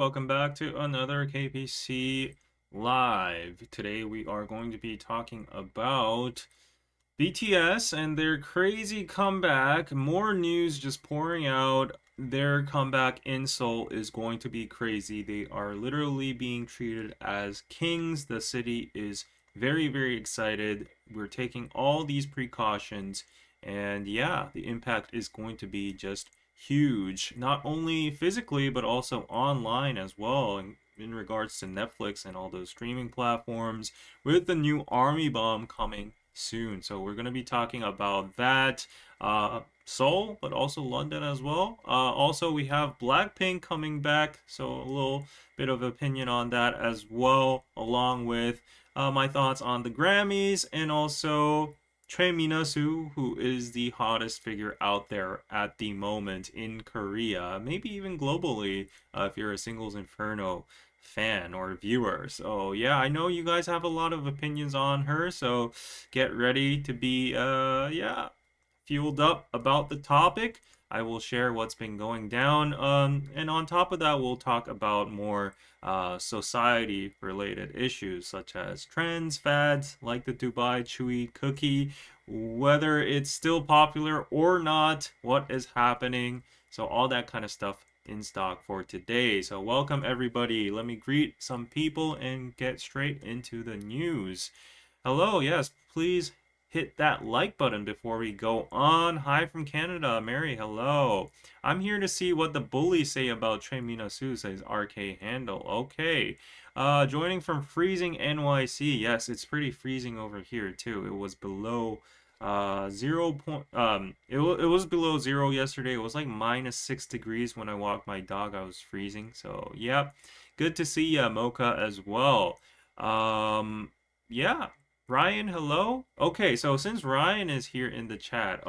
Welcome back to another KPC Live. Today we are going to be talking about BTS and their crazy comeback. More news just pouring out. Their comeback in Seoul is going to be crazy. They are literally being treated as kings. The city is very, very excited. We're taking all these precautions, and yeah, the impact is going to be just huge, not only physically but also online as well, in regards to Netflix and all those streaming platforms, with the new Army Bomb coming soon. So we're going to be talking about that, Seoul, but also London as well. Also, we have Blackpink coming back, so a little bit of opinion on that as well, along with my thoughts on the Grammys, and also Mina, who is the hottest figure out there at the moment in Korea, maybe even globally, if you're a Singles Inferno fan or viewer. So yeah, I know you guys have a lot of opinions on her, so get ready to be yeah, fueled up about the topic. I will share what's been going down, and on top of that, we'll talk about more society related issues such as trends, fads like the Dubai Chewy cookie, whether it's still popular or not, what is happening. So, all that kind of stuff in stock for today. So, welcome everybody. Let me greet some people and get straight into the news. Hello, yes, please hit that like button before we go on. Hi from Canada, Mary, hello. I'm here to see what the bullies say about Choi Mina, says RK handle. Okay. Joining from freezing NYC. Yes, it's pretty freezing over here too. It was below 0 point it was below 0 yesterday. It was like -6 degrees when I walked my dog. I was freezing. So, yeah. Good to see ya, Mocha, as well. Yeah. Ryan, hello? Okay, so since Ryan is here in the chat,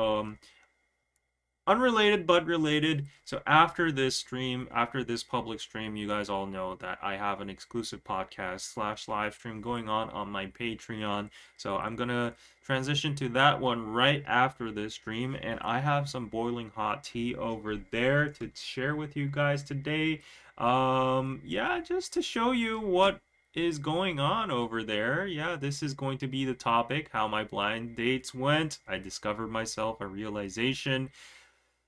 unrelated but related. So after this stream, after this public stream, you guys all know that I have an exclusive podcast slash live stream going on my Patreon. So I'm gonna transition to that one right after this stream, and I have some boiling hot tea over there to share with you guys today. Yeah, just to show you what is going on over there. Yeah, this is going to be the topic, how my blind dates went. I discovered myself a realization.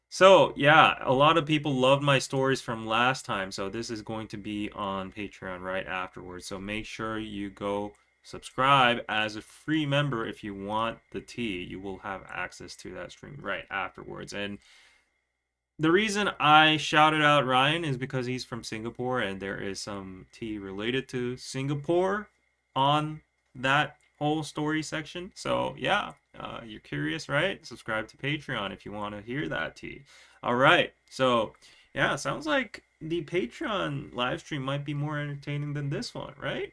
So, yeah, a lot of people loved my stories from last time, so this is going to be on Patreon right afterwards. So make sure you go subscribe as a free member if you want the tea. You will have access to that stream right afterwards. And the reason I shouted out Ryan is because he's from Singapore and there is some tea related to Singapore on that whole story section. So, yeah, you're curious, right? Subscribe to Patreon if you want to hear that tea. All right. So, yeah, sounds like the Patreon live stream might be more entertaining than this one, right?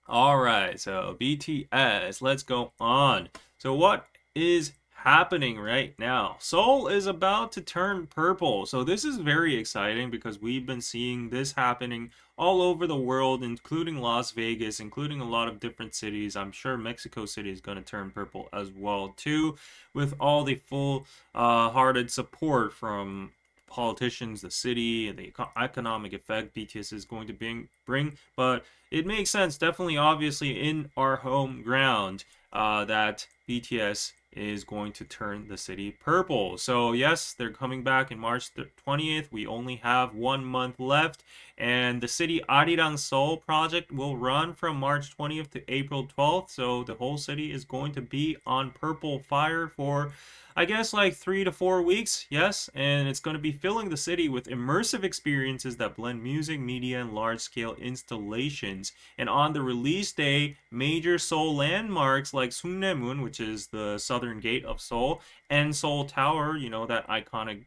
All right. So, BTS, let's go on. So, what is happening right now? Seoul is about to turn purple. So this is very exciting because we've been seeing this happening all over the world, including Las Vegas, including a lot of different cities. I'm sure Mexico City is going to turn purple as well too, with all the full hearted support from politicians, the city, and the economic effect BTS is going to bring. But it makes sense, definitely, obviously, in our home ground, that BTS is going to turn the city purple. So yes, they're coming back in March 20th. We only have 1 month left, and the city Arirang Seoul project will run from March 20th to April 12th. So the whole city is going to be on purple fire for, I guess, like 3 to 4 weeks. Yes, and it's going to be filling the city with immersive experiences that blend music, media, and large-scale installations. And on the release day, major Seoul landmarks like Sungnaemun, which is the southern gate of Seoul, and Seoul Tower, you know, that iconic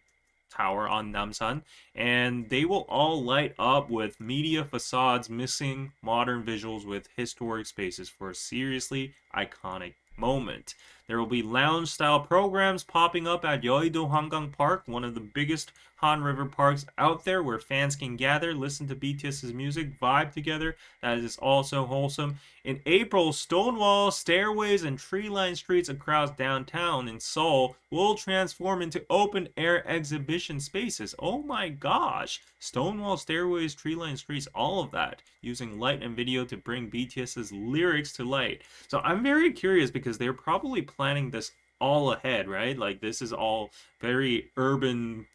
tower on Namsan, and they will all light up with media facades missing modern visuals with historic spaces for a seriously iconic moment. There will be lounge-style programs popping up at Yeouido Hangang Park, one of the biggest Han River parks out there where fans can gather, listen to BTS's music, vibe together. That is also wholesome. In April, Stonewall, stairways, and tree-lined streets across downtown in Seoul will transform into open-air exhibition spaces. Oh my gosh! Stonewall, stairways, tree-lined streets, all of that, using light and video to bring BTS's lyrics to light. So I'm very curious because they're probably planning this all ahead, right? Like this is all very urban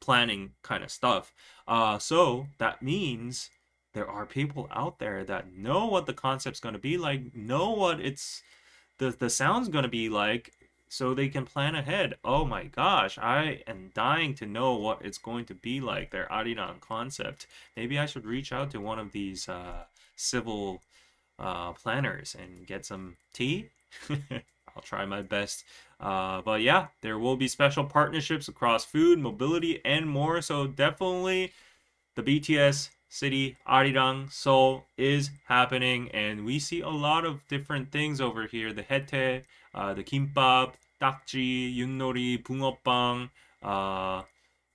planning kind of stuff. So that means there are people out there that know what the concept's going to be like, know what the sound's going to be like, so they can plan ahead. Oh my gosh, I am dying to know what it's going to be like, their Arirang concept. Maybe I should reach out to one of these civil planners and get some tea. I'll try my best. But yeah, there will be special partnerships across food, mobility, and more. So definitely the BTS city Arirang Seoul is happening, and we see a lot of different things over here. The hete, the kimbap, dakji, yunori, bungeoppang,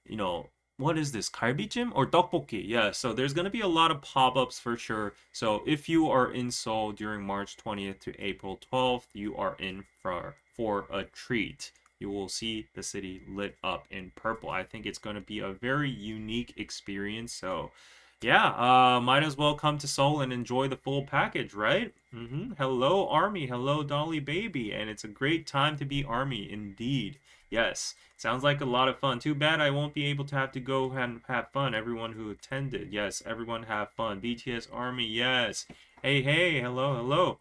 you know, what is this, galbijjim or tteokbokki? Yeah, so there's going to be a lot of pop-ups for sure. So if you are in Seoul during March 20th to April 12th, you are in for a treat. You will see the city lit up in purple. I think it's going to be a very unique experience. So yeah, might as well come to Seoul and enjoy the full package, right? Hello, Army. Hello, Dolly Baby. And it's a great time to be Army, indeed. Yes, sounds like a lot of fun. Too bad I won't be able to have to go and have fun. Everyone who attended, yes, everyone have fun. BTS Army, yes. Hey, hey, hello, hello.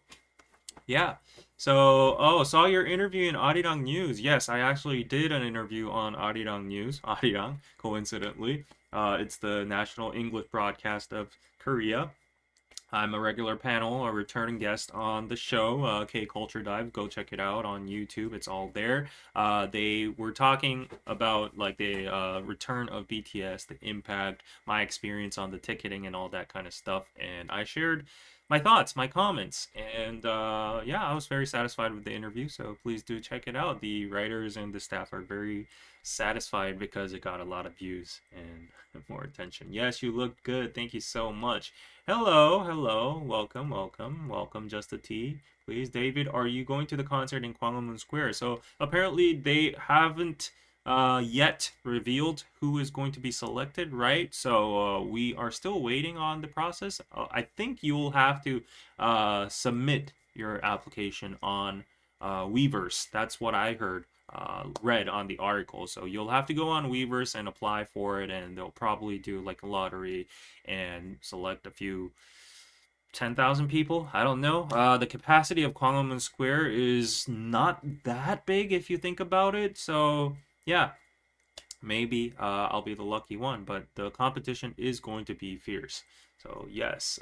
Yeah. So, oh, saw your interview in Arirang News. Yes, I actually did an interview on Arirang News. Arirang, coincidentally. It's the national English broadcast of Korea. I'm a regular panel, a returning guest on the show, K Culture Dive. Go check it out on YouTube. It's all there. They were talking about like the return of BTS, the impact, my experience on the ticketing and all that kind of stuff. And I shared my thoughts, my comments, and yeah, I was very satisfied with the interview. So please do check it out. The writers and the staff are very satisfied because it got a lot of views and more attention. Yes, you look good. Thank you so much. Hello, hello. Welcome, welcome, welcome. Just a tea, please. David, are you going to the concert in Gwanghwamun Square? So apparently they haven't yet revealed who is going to be selected, right? So we are still waiting on the process. I think you will have to submit your application on Weverse. That's what I heard, read on the article. So you'll have to go on Weverse and apply for it, and they'll probably do like a lottery and select a few 10,000 people. I don't know. The capacity of Gwanghwamun Square is not that big if you think about it. So yeah, maybe I'll be the lucky one, but the competition is going to be fierce. So yes,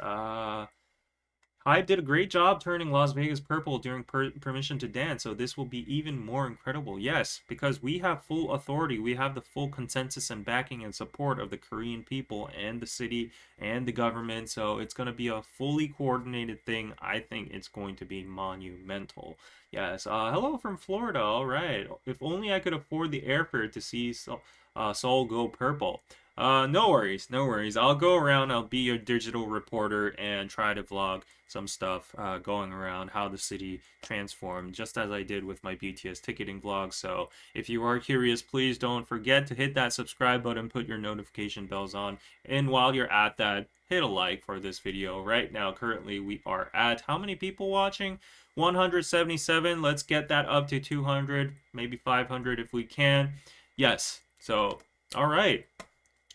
Hybe did a great job turning Las Vegas purple during Permission to Dance, so this will be even more incredible. Yes, because we have full authority, we have the full consensus and backing and support of the Korean people and the city and the government, so it's going to be a fully coordinated thing. I think it's going to be monumental. Yes, hello from Florida, all right. If only I could afford the airfare to see Seoul go purple. No worries, no worries. I'll go around, I'll be your digital reporter and try to vlog some stuff going around how the city transformed, just as I did with my BTS ticketing vlog. So if you are curious, please don't forget to hit that subscribe button, put your notification bells on, and while you're at that, hit a like for this video. Right now, currently, we are at, how many people watching? 177. Let's get that up to 200, maybe 500 if we can. Yes, so, all right.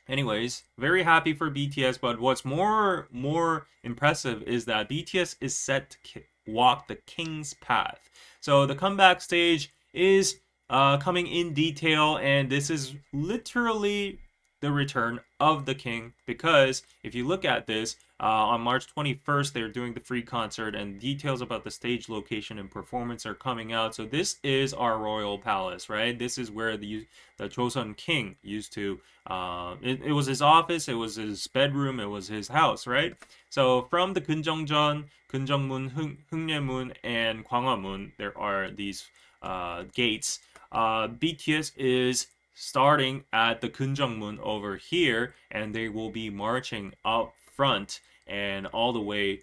Anyways, very happy for BTS, but what's more impressive is that BTS is set to walk the king's path. So the comeback stage is coming in detail, and this is literally the return of the king, because if you look at this, on March 21st, they're doing the free concert, and details about the stage location and performance are coming out. So this is our royal palace, right? This is where the Joseon king used to, it was his office, it was his bedroom, it was his house, right? So from the Keunjeongjeon, Keunjeongmun, Hungnaemun, and Gwanghwamun, there are these gates. BTS is starting at the Kunjungmun over here, and they will be marching up front and all the way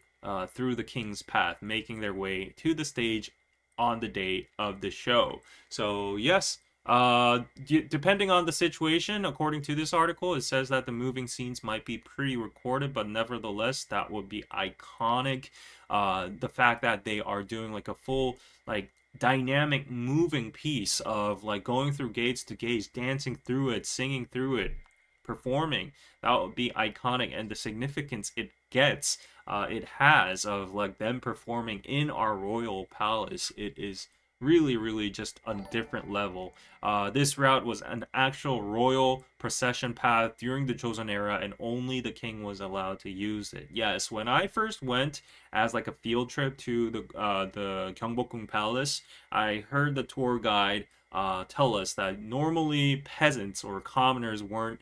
through the King's Path, making their way to the stage on the day of the show. So yes, depending on the situation, according to this article, it says that the moving scenes might be pre-recorded, but nevertheless, that would be iconic. The fact that they are doing like a full like dynamic moving piece of like going through gates to gates, dancing through it, singing through it, performing, that would be iconic. And the significance it has of like them performing in our royal palace, it is really just a different level. This route was an actual royal procession path during the Joseon era, and only the king was allowed to use it. Yes, when I first went as like a field trip to the Gyeongbokgung Palace, I heard the tour guide tell us that normally peasants or commoners weren't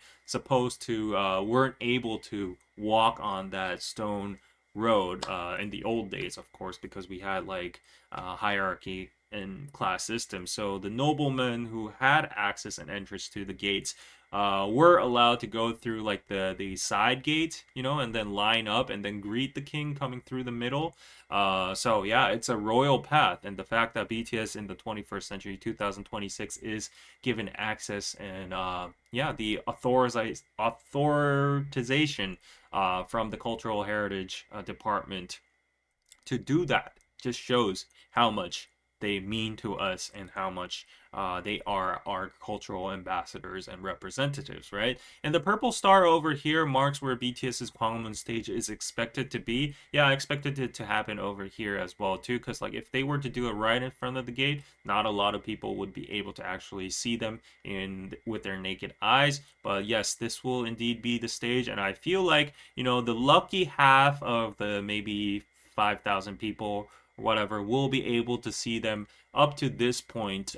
able to walk on that stone road in the old days, of course, because we had like hierarchy and class system. So the noblemen who had access and entrance to the gates were allowed to go through like the side gate, and then line up and then greet the king coming through the middle. So yeah, it's a royal path, and the fact that BTS in the 21st century, 2026, is given access and yeah, the authorization from the Cultural Heritage Department to do that just shows how much they mean to us and how much they are our cultural ambassadors and representatives, right? And the purple star over here marks where BTS's Gwanghwamun stage is expected to be. Yeah, I expected it to happen over here as well too, because like if they were to do it right in front of the gate, not a lot of people would be able to actually see them with their naked eyes. But yes, this will indeed be the stage, and I feel like the lucky half of the maybe 5,000 people or whatever will be able to see them up to this point,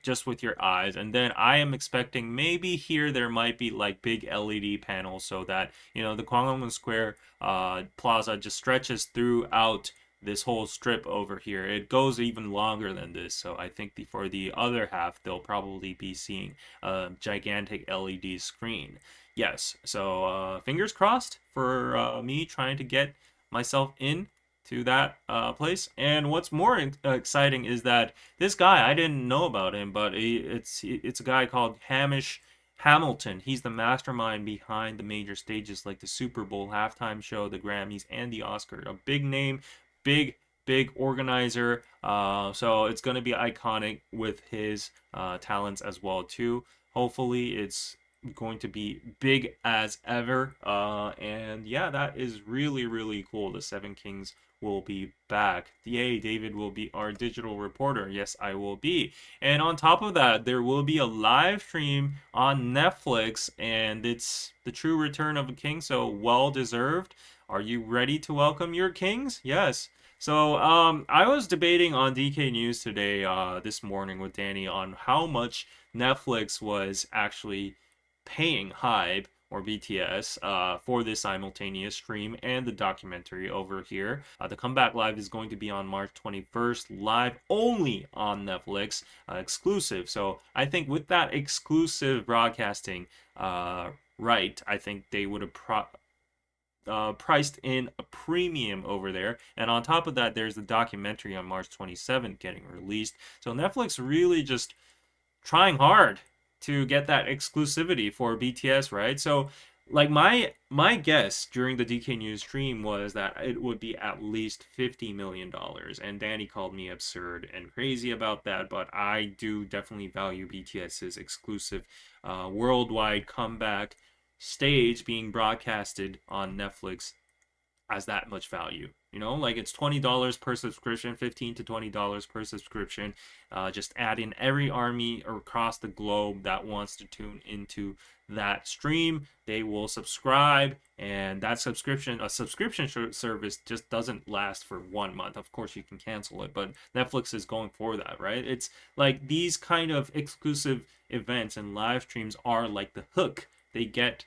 just with your eyes. And then I am expecting maybe here there might be like big LED panels so that the Gwanghwamun Square plaza just stretches throughout this whole strip over here. It goes even longer than this, so I think for the other half they'll probably be seeing a gigantic LED screen. Yes, so fingers crossed for me trying to get myself in to that place. And what's more exciting is that this guy, I didn't know about him, but it's a guy called Hamish Hamilton. He's the mastermind behind the major stages like the Super Bowl halftime show, the Grammys, and the Oscar. A big name, big organizer. So it's going to be iconic with his talents as well too. Hopefully it's going to be big as ever. And yeah, that is really cool. The Seven Kings will be back. Yay, David will be our digital reporter. Yes, I will be. And on top of that, there will be a live stream on Netflix, and it's the true return of a king, so well deserved. Are you ready to welcome your kings? Yes. So I was debating on DK News today, this morning with Danny, on how much Netflix was actually paying HYBE or BTS for this simultaneous stream and the documentary over here. The Comeback Live is going to be on March 21st, live only on Netflix, exclusive. So I think with that exclusive broadcasting right, I think they would have priced in a premium over there. And on top of that, there's the documentary on March 27th getting released. So Netflix really just trying hard to get that exclusivity for BTS, right? So like my guess during the DK News stream was that it would be at least $50 million, and Danny called me absurd and crazy about that, but I do definitely value BTS's exclusive worldwide comeback stage being broadcasted on Netflix as that much value. Like it's $20 per subscription, $15 to $20 per subscription. Just add in every army across the globe that wants to tune into that stream. They will subscribe, and that subscription service just doesn't last for 1 month. Of course, you can cancel it, but Netflix is going for that, right? It's like these kind of exclusive events and live streams are like the hook. They get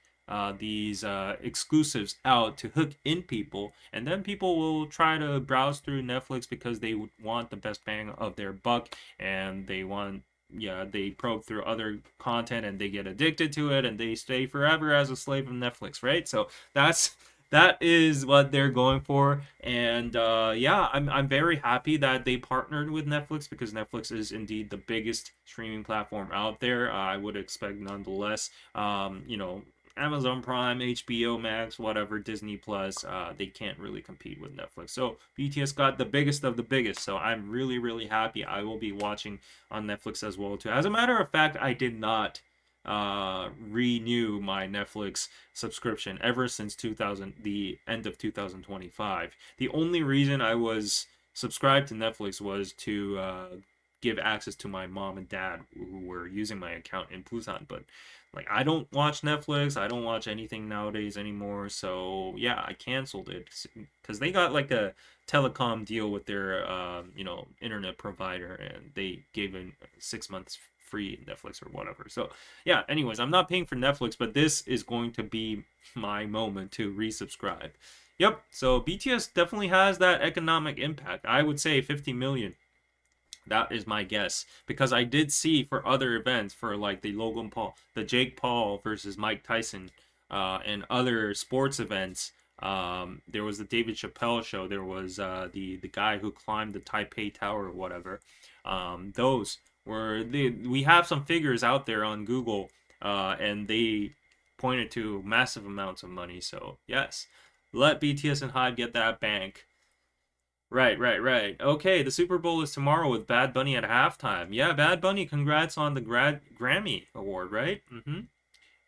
these exclusives out to hook in people, and then people will try to browse through Netflix because they want the best bang of their buck, and they want, yeah, they probe through other content and they get addicted to it and they stay forever as a slave of Netflix, right? So that is what they're going for. And yeah, I'm very happy that they partnered with Netflix, because Netflix is indeed the biggest streaming platform out there. I would expect nonetheless, you know, Amazon Prime, HBO Max, whatever, Disney Plus, they can't really compete with Netflix. So BTS got the biggest of the biggest. So I'm really, really happy. I will be watching on Netflix as well too. As a matter of fact, I did not renew my Netflix subscription ever since the end of 2025. The only reason I was subscribed to Netflix was to give access to my mom and dad who were using my account in Busan. But like, I don't watch Netflix, I don't watch anything nowadays anymore. So yeah, I canceled it because they got like a telecom deal with their you know, internet provider, and they gave in 6 months free Netflix or whatever. So yeah, anyways, I'm not paying for Netflix, but this is going to be my moment to resubscribe. Yep, so BTS definitely has that economic impact. I would say 50 million. That is my guess, because I did see for other events, for like the Logan Paul, the Jake Paul versus Mike Tyson, and other sports events. There was the David Chappelle show. There was the guy who climbed the Taipei Tower or whatever. Those were we have some figures out there on Google, and they pointed to massive amounts of money. So yes, let BTS and Hyde get that bank. Right, right, right. Okay, the Super Bowl is tomorrow with Bad Bunny at halftime. Yeah, Bad Bunny, congrats on the Grammy award, right?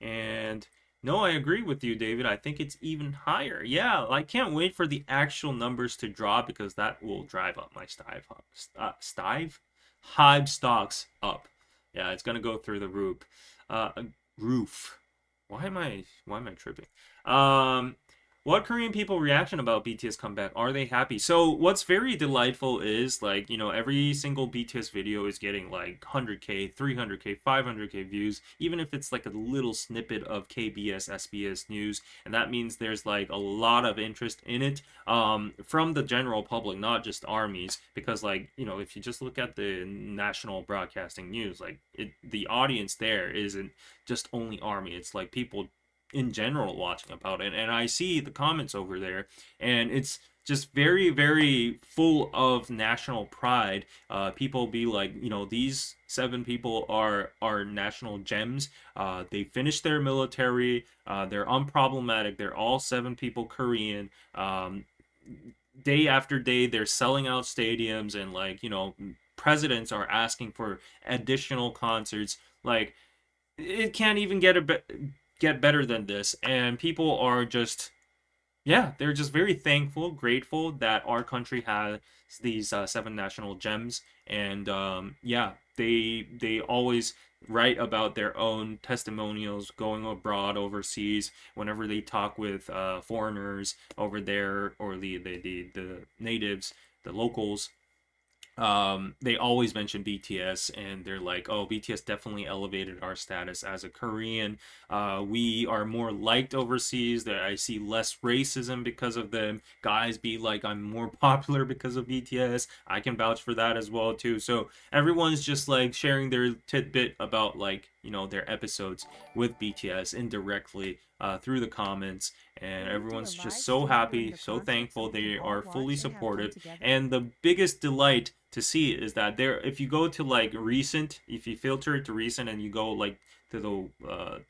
And no, I agree with you, David. I think it's even higher. Yeah, I can't wait for the actual numbers to drop, because that will drive up my Hive stocks up. Yeah, it's gonna go through the roof. Roof. Why am I tripping? Um, what Korean people reaction about BTS comeback? Are they happy? So what's very delightful is, like, you know, every single BTS video is getting like 100K, 300K, 500K views, even if it's like a little snippet of KBS, SBS news, and that means there's like a lot of interest in it, from the general public, not just armies, because, like, you know, if you just look at the national broadcasting news, like, the audience there isn't just only army. It's like people in general watching about it, and I see the comments over there, and it's just very, very full of national pride. People be like, you know, these 7 people are national gems. They finished their military. They're unproblematic. They're all 7 people Korean. Day after day, they're selling out stadiums, and, like, you know, presidents are asking for additional concerts. Like, it can't even get better than this, and people are just, yeah, they're just very thankful, grateful that our country has these 7 national gems. And yeah, they always write about their own testimonials going abroad, overseas, whenever they talk with foreigners over there, or the natives, the locals. They always mention BTS, and they're like, oh, BTS definitely elevated our status as a Korean. We are more liked overseas. That I see less racism because of them. Guys be like, I'm more popular because of BTS. I can vouch for that as well too. So everyone's just like sharing their tidbit about, like, you know, their episodes with BTS indirectly, through the comments, and everyone's just so happy, so thankful. They are fully supportive, and the biggest delight to see is that there, if you go to like recent, if you filter it to recent, and you go like to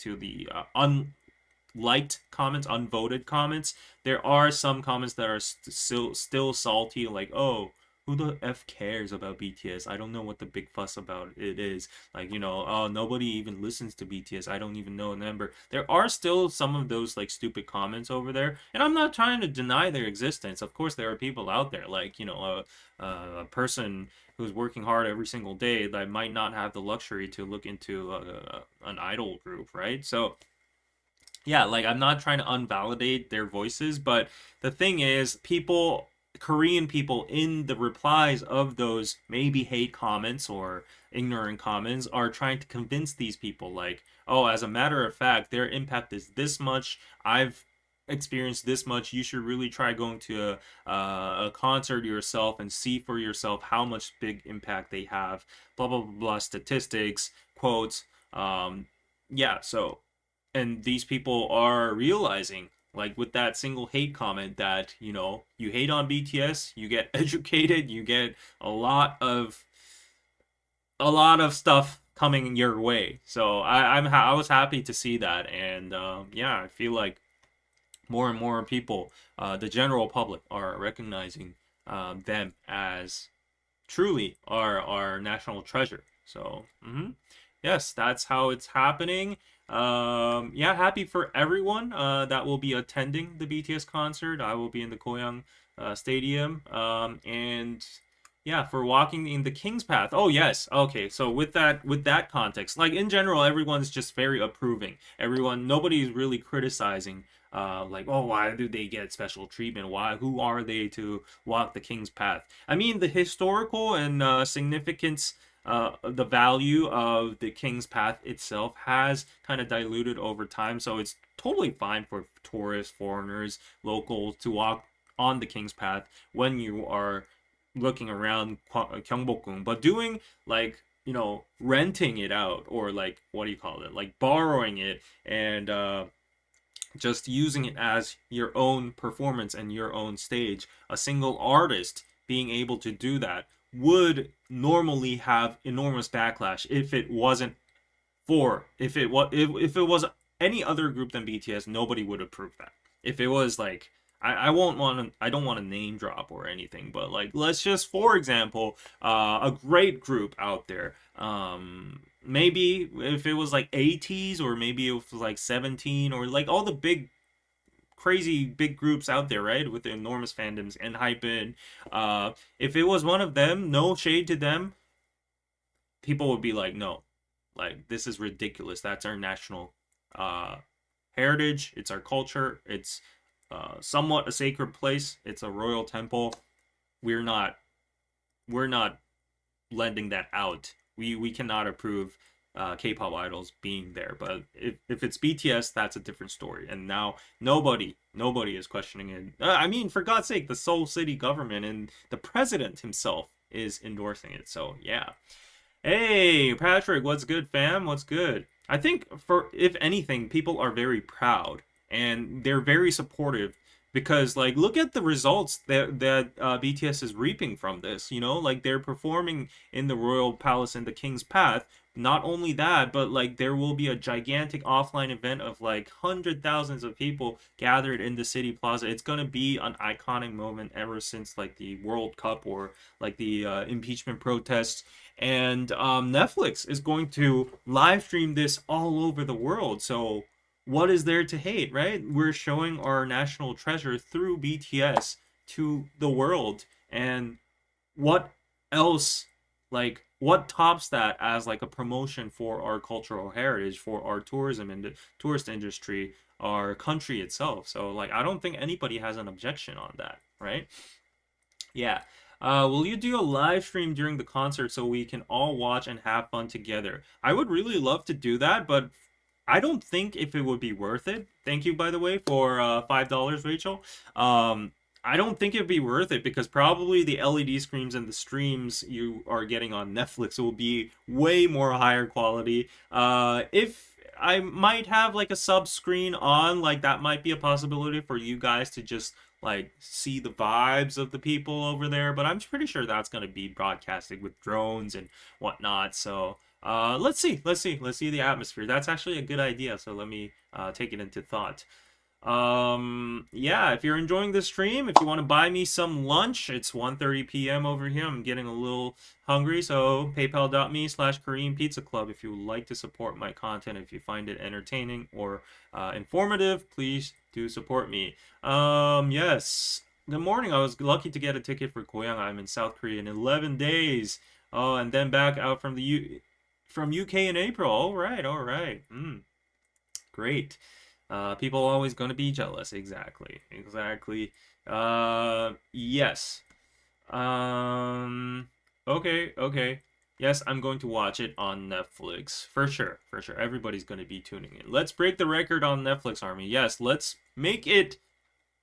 the unliked comments, unvoted comments, there are some comments that are still salty, like, oh, who the F cares about BTS? I don't know what the big fuss about it is. Like, you know, oh, nobody even listens to BTS. I don't even know a member. There are still some of those like stupid comments over there, and I'm not trying to deny their existence. Of course, there are people out there, like, you know, a person who's working hard every single day that might not have the luxury to look into an idol group, right? So yeah, like, I'm not trying to unvalidate their voices, but the thing is, people Korean people in the replies of those maybe hate comments or ignorant comments are trying to convince these people, like, oh, as a matter of fact, their impact is this much. I've experienced this much. You should really try going to a concert yourself and see for yourself how much big impact they have. Blah blah blah, blah statistics, quotes. Yeah, so, and these people are realizing, like with that single hate comment, that you hate on BTS, you get educated, you get a lot of stuff coming your way. So I was happy to see that, and yeah, I feel like more and more people, the general public, are recognizing them as truly our national treasure. So yes, that's how it's happening. Yeah, happy for everyone that will be attending the BTS concert. I will be in the Goyang Stadium, and yeah, for walking in the King's Path. Oh yes, okay. So with that context, like in general, everyone's just very approving. Nobody's really criticizing. Like, oh, why do they get special treatment? Who are they to walk the King's Path? I mean, the historical and significance, the value of the King's Path itself has kind of diluted over time, so it's totally fine for tourists, foreigners, locals to walk on the King's Path when you are looking around Gyeongbokgung. But doing, like, renting it out, or like, what do you call it, like borrowing it, and just using it as your own performance and your own stage, a single artist being able to do that would normally have enormous backlash if it wasn't if it was any other group than BTS. Nobody would approve that. If it was like, I don't want to name drop or anything, but like, let's just, for example, a great group out there, maybe if it was like 80s, or maybe it was like 17, or like all the big crazy big groups out there, right, with the enormous fandoms and hype in, if it was one of them, no shade to them, people would be like, no, like, this is ridiculous. That's our national heritage. It's our culture. It's somewhat a sacred place. It's a royal temple. We're not lending that out. We cannot approve K-pop idols being there. But if it's BTS, that's a different story. And now nobody is questioning it. I mean, for God's sake, the Seoul city government and the president himself is endorsing it. So yeah. Hey, Patrick, what's good, fam? What's good? I think, for if anything, people are very proud and they're very supportive, because, like, look at the results that BTS is reaping from this. Like, they're performing in the Royal Palace and the King's Path. Not only that, but like, there will be a gigantic offline event of like hundred thousands of people gathered in the city plaza. It's gonna be an iconic moment ever since like the World Cup, or like the impeachment protests. And Netflix is going to live stream this all over the world. So what is there to hate, right? We're showing our national treasure through BTS to the world. And what else, like, what tops that as like a promotion for our cultural heritage, for our tourism and the tourist industry, our country itself? So like, I don't think anybody has an objection on that, right? Yeah. Will you do a live stream during the concert so we can all watch and have fun together? I would really love to do that, but I don't think if it would be worth it. Thank you, by the way, for $5, Rachel. I don't think it'd be worth it, because probably the LED screens and the streams you are getting on Netflix will be way more higher quality. If I might have like a sub screen on, like, that might be a possibility for you guys to just like see the vibes of the people over there, but I'm pretty sure that's going to be broadcasted with drones and whatnot. So let's see the atmosphere. That's actually a good idea, so let me take it into thought. Yeah, if you're enjoying this stream, if you want to buy me some lunch, it's 1:30 p.m. over here. I'm getting a little hungry, so paypal.me/koreanpizzaclub if you would like to support my content. If you find it entertaining or informative, please do support me. Yes, good morning. I was lucky to get a ticket for Goyang. I'm in South Korea in 11 days. Oh, and then back out from the UK in April. All right. Great. People always gonna be jealous. Exactly. Exactly. Yes. Um, okay, okay. Yes, I'm going to watch it on Netflix. For sure, for sure. Everybody's going to be tuning in. Let's break the record on Netflix, Army. Yes, let's make it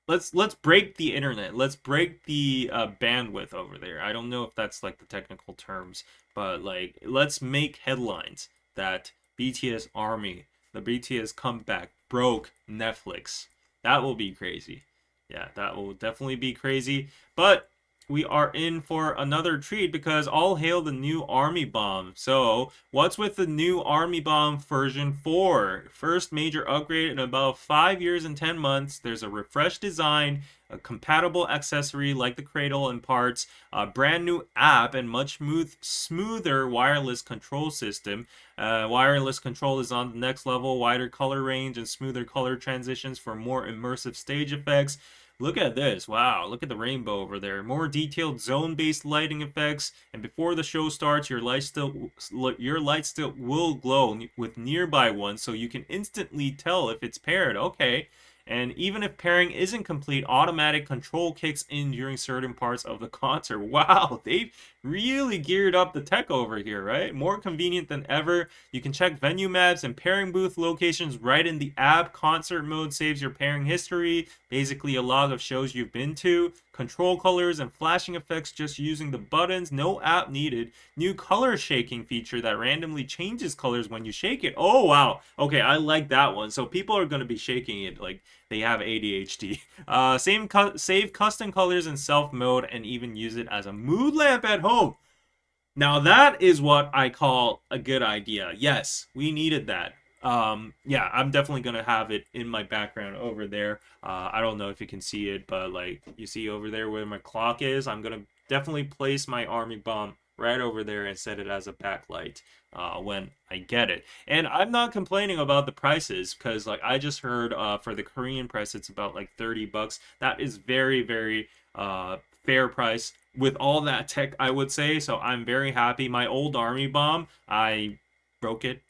let's break the internet. Let's break the bandwidth over there. I don't know if that's like the technical terms, but like let's make headlines that BTS Army, the BTS comeback broke Netflix. That will be crazy. Yeah, that will definitely be crazy. But we are in for another treat because all hail the new Army Bomb. So, what's with the new Army Bomb version 4? First major upgrade in about 5 years and 10 months. There's a refreshed design, a compatible accessory like the cradle and parts, a brand new app, and much smoother wireless control system. Wireless control is on the next level, wider color range and smoother color transitions for more immersive stage effects. Look at this. Wow, look at the rainbow over there. More detailed zone-based lighting effects, and before the show starts, your light still will glow with nearby ones so you can instantly tell if it's paired. Okay. And even if pairing isn't complete, automatic control kicks in during certain parts of the concert. Wow, they've really geared up the tech over here, right? More convenient than ever. You can check venue maps and pairing booth locations right in the app. Concert mode saves your pairing history, basically a log of shows you've been to. Control colors and flashing effects just using the buttons. No app needed. New color shaking feature that randomly changes colors when you shake it. Oh, wow. Okay, I like that one. So people are going to be shaking it like they have ADHD. Save custom colors in self mode and even use it as a mood lamp at home. Now that is what I call a good idea. Yes, we needed that. Yeah, I'm definitely gonna have it in my background over there. I don't know if you can see it, but like you see over there where my clock is, I'm gonna definitely place my Army Bomb right over there and set it as a backlight when I get it. And I'm not complaining about the prices because like I just heard for the Korean price it's about like 30 bucks. That is very, very fair price with all that tech, I would say. So I'm very happy. My old Army Bomb, I broke it.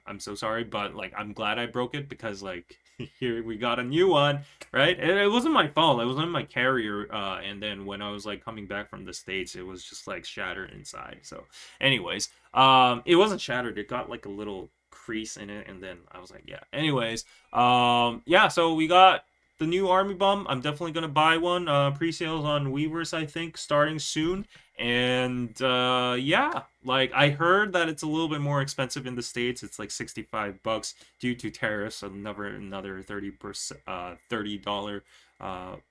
I'm so sorry, but like I'm glad I broke it because like here we got a new one, right? It wasn't my fault. It was on my carrier, and then when I was like coming back from the States, it was just like shattered inside. So, anyways, it wasn't shattered. It got like a little crease in it, and then I was like, yeah. Anyways, yeah. So we got the new Army Bomb. I'm definitely gonna buy one. Pre-sales on Weavers, I think, starting soon. And yeah, like I heard that it's a little bit more expensive in the States. It's like 65 bucks due to tariffs, another 30% $30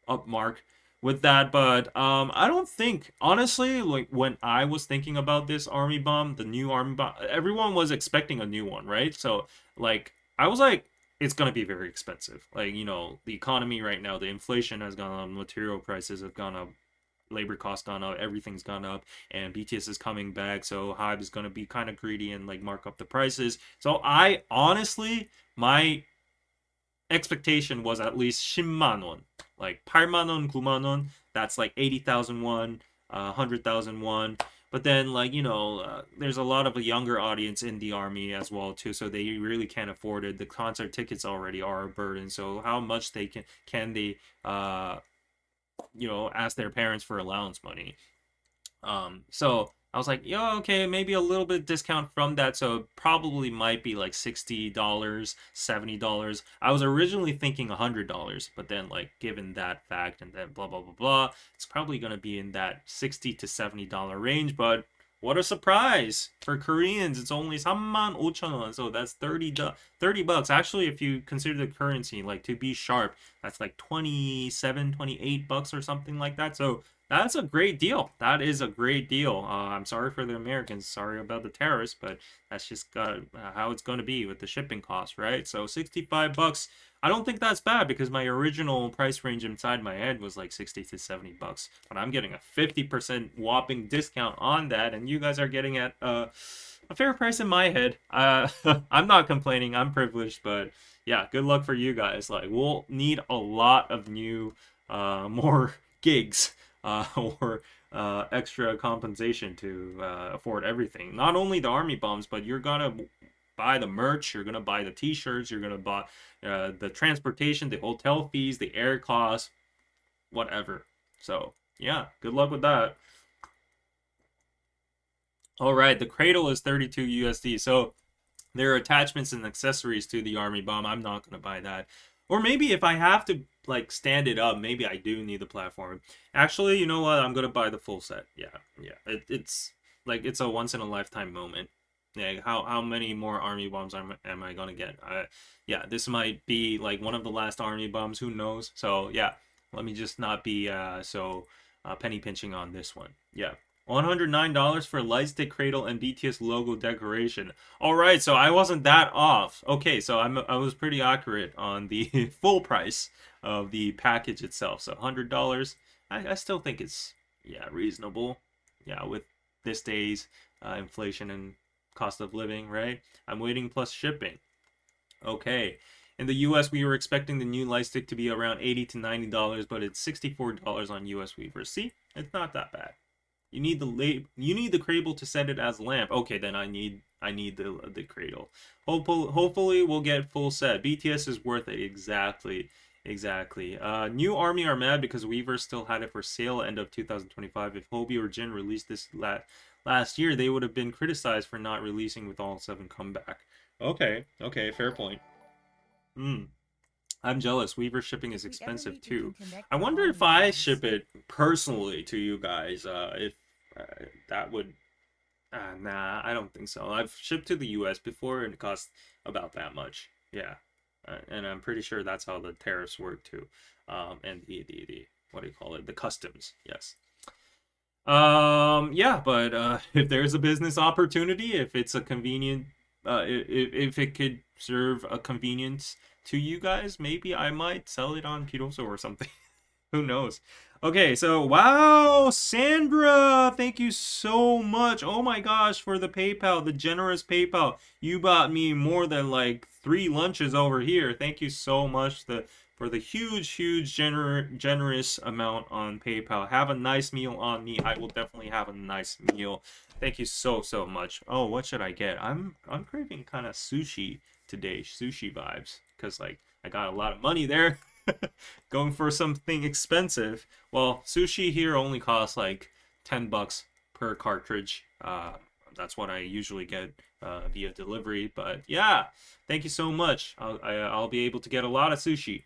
up mark with that. But I don't think honestly, like when I was thinking about this Army Bomb, the new Army Bomb, everyone was expecting a new one, right? So like I was like it's going to be very expensive. Like, you know, the economy right now, the inflation has gone up, material prices have gone up, labor costs gone up, everything's gone up, and BTS is coming back, so Hybe is going to be kind of greedy and like mark up the prices. So I honestly, my expectation was at least 10만 won, like 8만 원, 9만 원. That's like 80,000 won, 100,000 won. But then, like you know, there's a lot of a younger audience in the army as well too, so they really can't afford it. The concert tickets already are a burden. So how much they can they you know ask their parents for allowance money? So I was like, yo, okay, maybe a little bit discount from that. So it probably might be like $60, $70. I was originally thinking $100, but then like given that fact and then blah blah blah blah, it's probably gonna be in that $60 to $70 range. But what a surprise for Koreans! It's only 35,000원, so that's 30 bucks. Actually, if you consider the currency, like to be sharp, that's like 27, 28 bucks or something like that. So that's a great deal. That is a great deal. I'm sorry for the Americans. Sorry about the terrorists, but that's just how it's going to be with the shipping costs, right? So 65 bucks. I don't think that's bad because my original price range inside my head was like 60 to 70 bucks. But I'm getting a 50% whopping discount on that, and you guys are getting at a fair price in my head. I'm not complaining. I'm privileged, but yeah, good luck for you guys. Like, we'll need a lot of new, more gigs or extra compensation to afford everything. Not only the army bombs, but you're gonna buy the merch, you're gonna buy the t-shirts, you're gonna buy the transportation, the hotel fees, the air costs, whatever. So yeah, good luck with that. All right, the cradle is 32 USD. So there are attachments and accessories to the army bomb. I'm not gonna buy that. Or maybe if I have to like stand it up, maybe I do need the platform. Actually, you know what? I'm gonna buy the full set. Yeah, yeah. It's like it's a once in a lifetime moment. Yeah, how many more army bombs am I gonna get? Yeah, this might be like one of the last army bombs. Who knows? So yeah, let me just not be penny pinching on this one. Yeah. $109 for lightstick cradle and BTS logo decoration. All right, so I wasn't that off. Okay, so I was pretty accurate on the full price of the package itself. So $100. I still think it's yeah reasonable. Yeah, with this day's inflation and cost of living, right? I'm waiting plus shipping. Okay. In the US, we were expecting the new lightstick to be around $80 to $90, but it's $64 on US Weaver. See, it's not that bad. You need the cradle to set it as lamp. Okay, then I need the cradle. Hopefully we'll get full set. BTS is worth it. Exactly. Exactly. New Army are mad because Weaver still had it for sale end of 2025. If Hobie or Jin released this last year, they would have been criticized for not releasing with all 7 comeback. Okay, okay, fair point. Hmm. I'm jealous. Weaver shipping is expensive too. I wonder if I ship it personally to you guys, if that would. Nah, I don't think so. I've shipped to the U.S. before and it cost about that much. Yeah, and I'm pretty sure that's how the tariffs work too. And the what do you call it? The customs. Yes. Yeah, but if there's a business opportunity, if it's a convenient, if it could serve a convenience to you guys, maybe I might sell it on Piroso or something. Who knows? Okay, so wow, Sandra, thank you so much. Oh my gosh, for the PayPal, the generous PayPal. You bought me more than like 3 lunches over here. Thank you so much for the huge generous amount on PayPal. Have a nice meal on me. I will definitely have a nice meal. Thank you so much. Oh, what should I get? I'm craving kind of sushi today, sushi vibes, because like I got a lot of money there. Going for something expensive. Well, sushi here only costs like $10 per cartridge. That's what I usually get via delivery. But yeah, thank you so much. I'll be able to get a lot of sushi.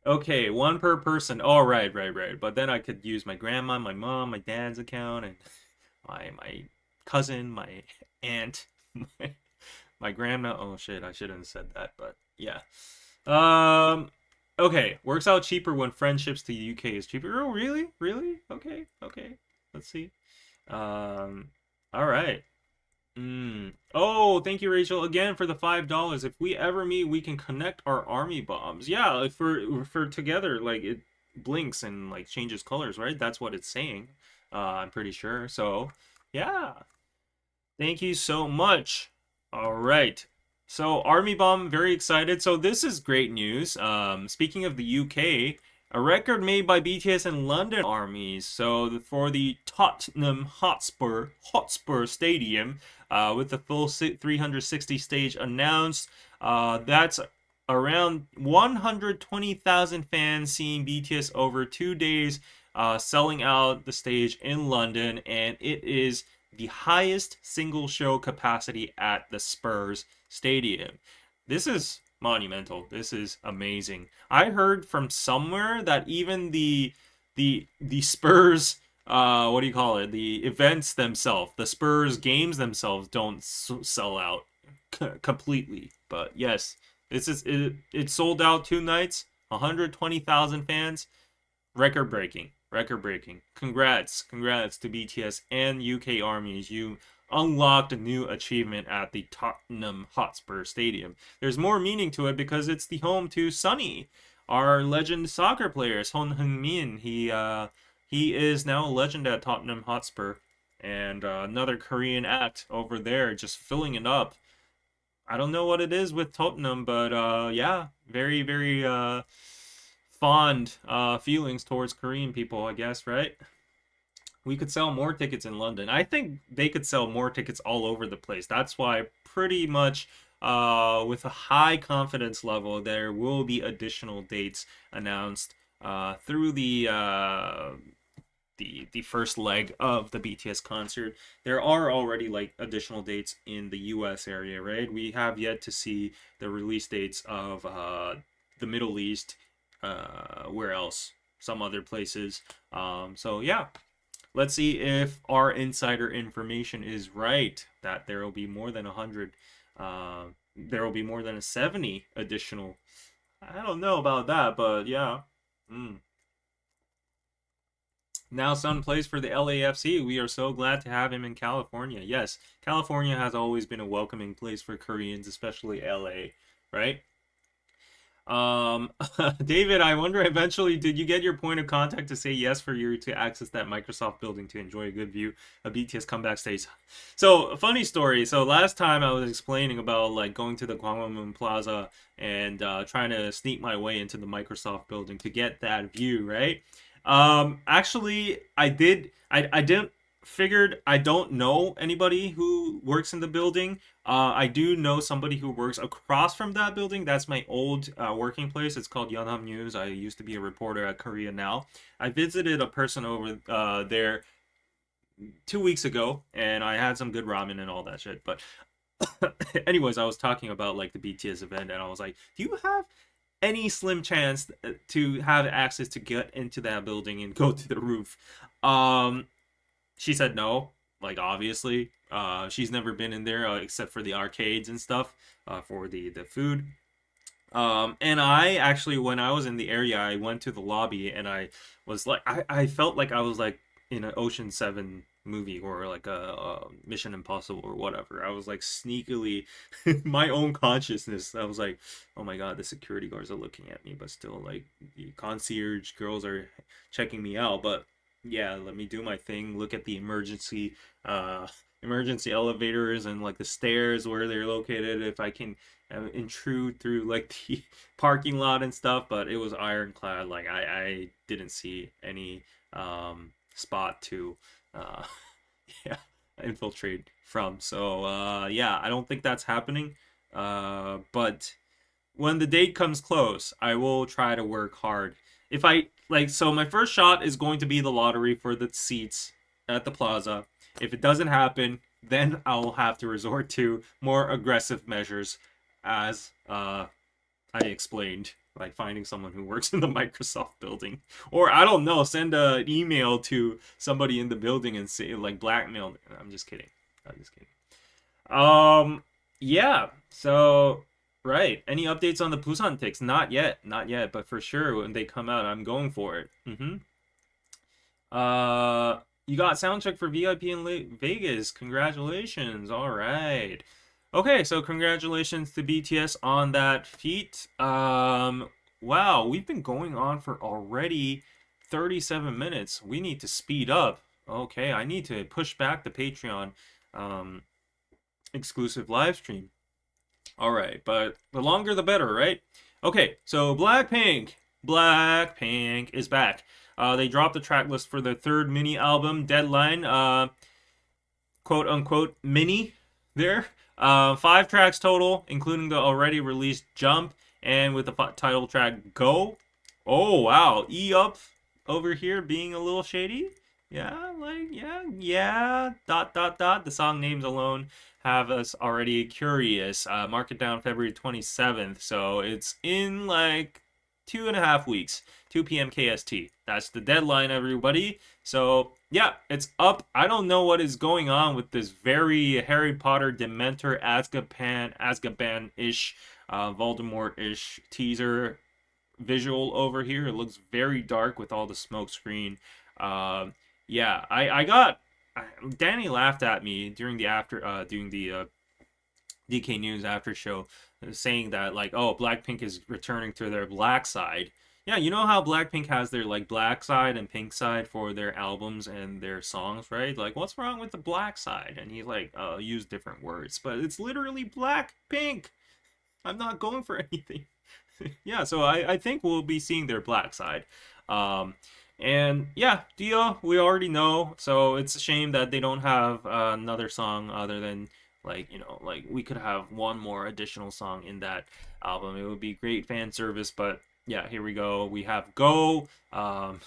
Okay, 1 per person. Oh, right. But then I could use my grandma, my mom, my dad's account, and my cousin, my aunt, my grandma. Oh shit, I shouldn't have said that, but yeah. Um, okay, works out cheaper when friendships to the UK is cheaper. Oh, really? Really? Okay. Let's see. All right. Oh, thank you, Rachel, again for the $5. If we ever meet, we can connect our army bombs. Yeah, if we're together, like it blinks and like changes colors, right? That's what it's saying. I'm pretty sure. So, yeah. Thank you so much. All right. So Army Bomb, very excited. So this is great news. Speaking of the UK, a record made by BTS and London armies. So for the Tottenham Hotspur Stadium, with the full 360 stage announced, that's around 120,000 fans seeing BTS over 2 days, selling out the stage in London, and it is the highest single show capacity at the Spurs Stadium. This is monumental. This is amazing. I heard from somewhere that even the Spurs what do you call it? The events themselves, the Spurs games themselves don't sell out completely. But yes, it sold out 2 nights, 120,000 fans, record breaking. Congrats to BTS and UK armies. You unlocked a new achievement at the Tottenham Hotspur Stadium. There's more meaning to it because it's the home to Sonny, our legend soccer player, Son Heung-min. He is now a legend at Tottenham Hotspur, and another Korean act over there just filling it up. I don't know what it is with Tottenham, but yeah, very fond feelings towards Korean people, I guess, right? we could sell more tickets in London. I think they could sell more tickets all over the place. That's why pretty much with a high confidence level, there will be additional dates announced through the first leg of the BTS concert. There are already like additional dates in the US area, right? We have yet to see the release dates of the Middle East, where else? Some other places. So yeah, let's see if our insider information is right that there will be more than 100. There will be more than a 70 additional. I don't know about that, but yeah. Mm. Now Sun plays for the LAFC. We are so glad to have him in California. Yes, California has always been a welcoming place for Koreans, especially LA, right? Um, David, I wonder eventually, did you get your point of contact to say yes for you to access that Microsoft building to enjoy a good view of BTS comeback stage? So, funny story. So, last time I was explaining about like going to the Gwanghwamun Plaza and trying to sneak my way into the Microsoft building to get that view, right? Actually, I did. I didn't figured I don't know anybody who works in the building. I do know somebody who works across from that building. That's my old working place. It's called Yonhap News. I used to be a reporter at Korea Now. I visited a person over there 2 weeks ago, and I had some good ramen and all that shit. But anyways, I was talking about like the BTS event, and I was like, "Do you have any slim chance to have access to get into that building and go to the roof?" Um, she said no, like obviously. She's never been in there except for the arcades and stuff for the food. And I actually, when I was in the area, I went to the lobby and I was like, I felt like I was like in an Ocean 7 movie or like a Mission Impossible or whatever. I was like sneakily, my own consciousness. I was like, oh my God, the security guards are looking at me, but still like the concierge girls are checking me out. But yeah, let me do my thing. Look at the emergency elevators and like the stairs where they're located. If I can intrude through like the parking lot and stuff, but it was ironclad. Like I didn't see any spot to uh yeah, infiltrate from. So yeah, I don't think that's happening. But when the date comes close, I will try to work hard. If I like, so my first shot is going to be the lottery for the seats at the plaza. If it doesn't happen, then I'll have to resort to more aggressive measures, as I explained, like finding someone who works in the Microsoft building, or I don't know, send an email to somebody in the building and say like blackmail. I'm just kidding. I'm just kidding. Um, yeah. So, right. Any updates on the Busan ticks? Not yet. Not yet. But for sure, when they come out, I'm going for it. You got soundcheck for VIP in Vegas. Congratulations. All right. Okay, so congratulations to BTS on that feat. Wow, we've been going on for already 37 minutes. We need to speed up. Okay, I need to push back the Patreon um exclusive live stream. All right, but the longer the better, right? Okay, so Blackpink is back. They dropped the track list for their third mini album, Deadline, quote unquote mini there. 5 tracks total, including the already released Jump, and with the title track Go. Oh wow, E-Up over here being a little shady. Yeah, like yeah. Dot dot dot. The song names alone have us already curious. Mark it down February 27th, so it's in like 2.5 weeks, 2 p.m. KST. That's the deadline, everybody. So yeah, it's up. I don't know what is going on with this very Harry Potter Dementor Azkaban-ish, Voldemort-ish teaser visual over here. It looks very dark with all the smoke screen. Yeah, I got Danny laughed at me during the DK News after show, saying that like, oh, Blackpink is returning to their black side. Yeah, you know how Blackpink has their like black side and pink side for their albums and their songs, right? Like, what's wrong with the black side? And he's like, use different words, but it's literally Blackpink. I'm not going for anything. Yeah, so I think we'll be seeing their black side. Um, And yeah, Dio, we already know. So it's a shame that they don't have another song other than like, like we could have one more additional song in that album. It would be great fan service, but yeah, here we go. We have Go,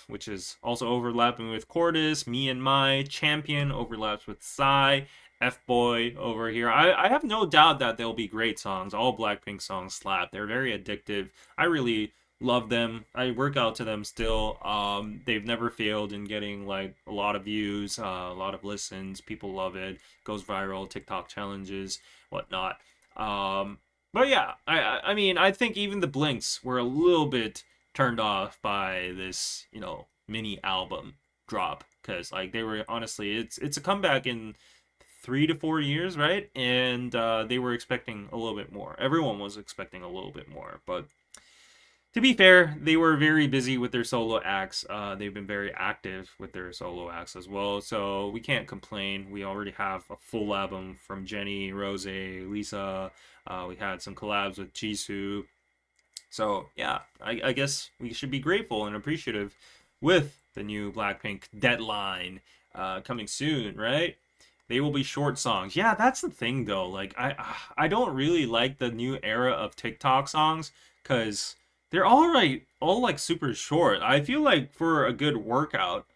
which is also overlapping with Cordis. Me and My Champion overlaps with Psy. F Boy over here. I have no doubt that they'll be great songs. All Blackpink songs slap. They're very addictive. I really love them. I work out to them still. They've never failed in getting like a lot of views, a lot of listens. People love it. Goes viral. TikTok challenges, whatnot. But yeah, I mean, I think even the Blinks were a little bit turned off by this, mini album drop because like they were honestly, it's a comeback in 3 to 4 years, right? And they were expecting a little bit more. Everyone was expecting a little bit more, but to be fair, they were very busy with their solo acts. They've been very active with their solo acts as well, so we can't complain. We already have a full album from Jennie, Rose, Lisa. We had some collabs with Jisoo. So yeah, I guess we should be grateful and appreciative with the new Blackpink deadline coming soon, right? They will be short songs. Yeah, that's the thing though. Like I don't really like the new era of TikTok songs because they're all right, all like super short. I feel like for a good workout,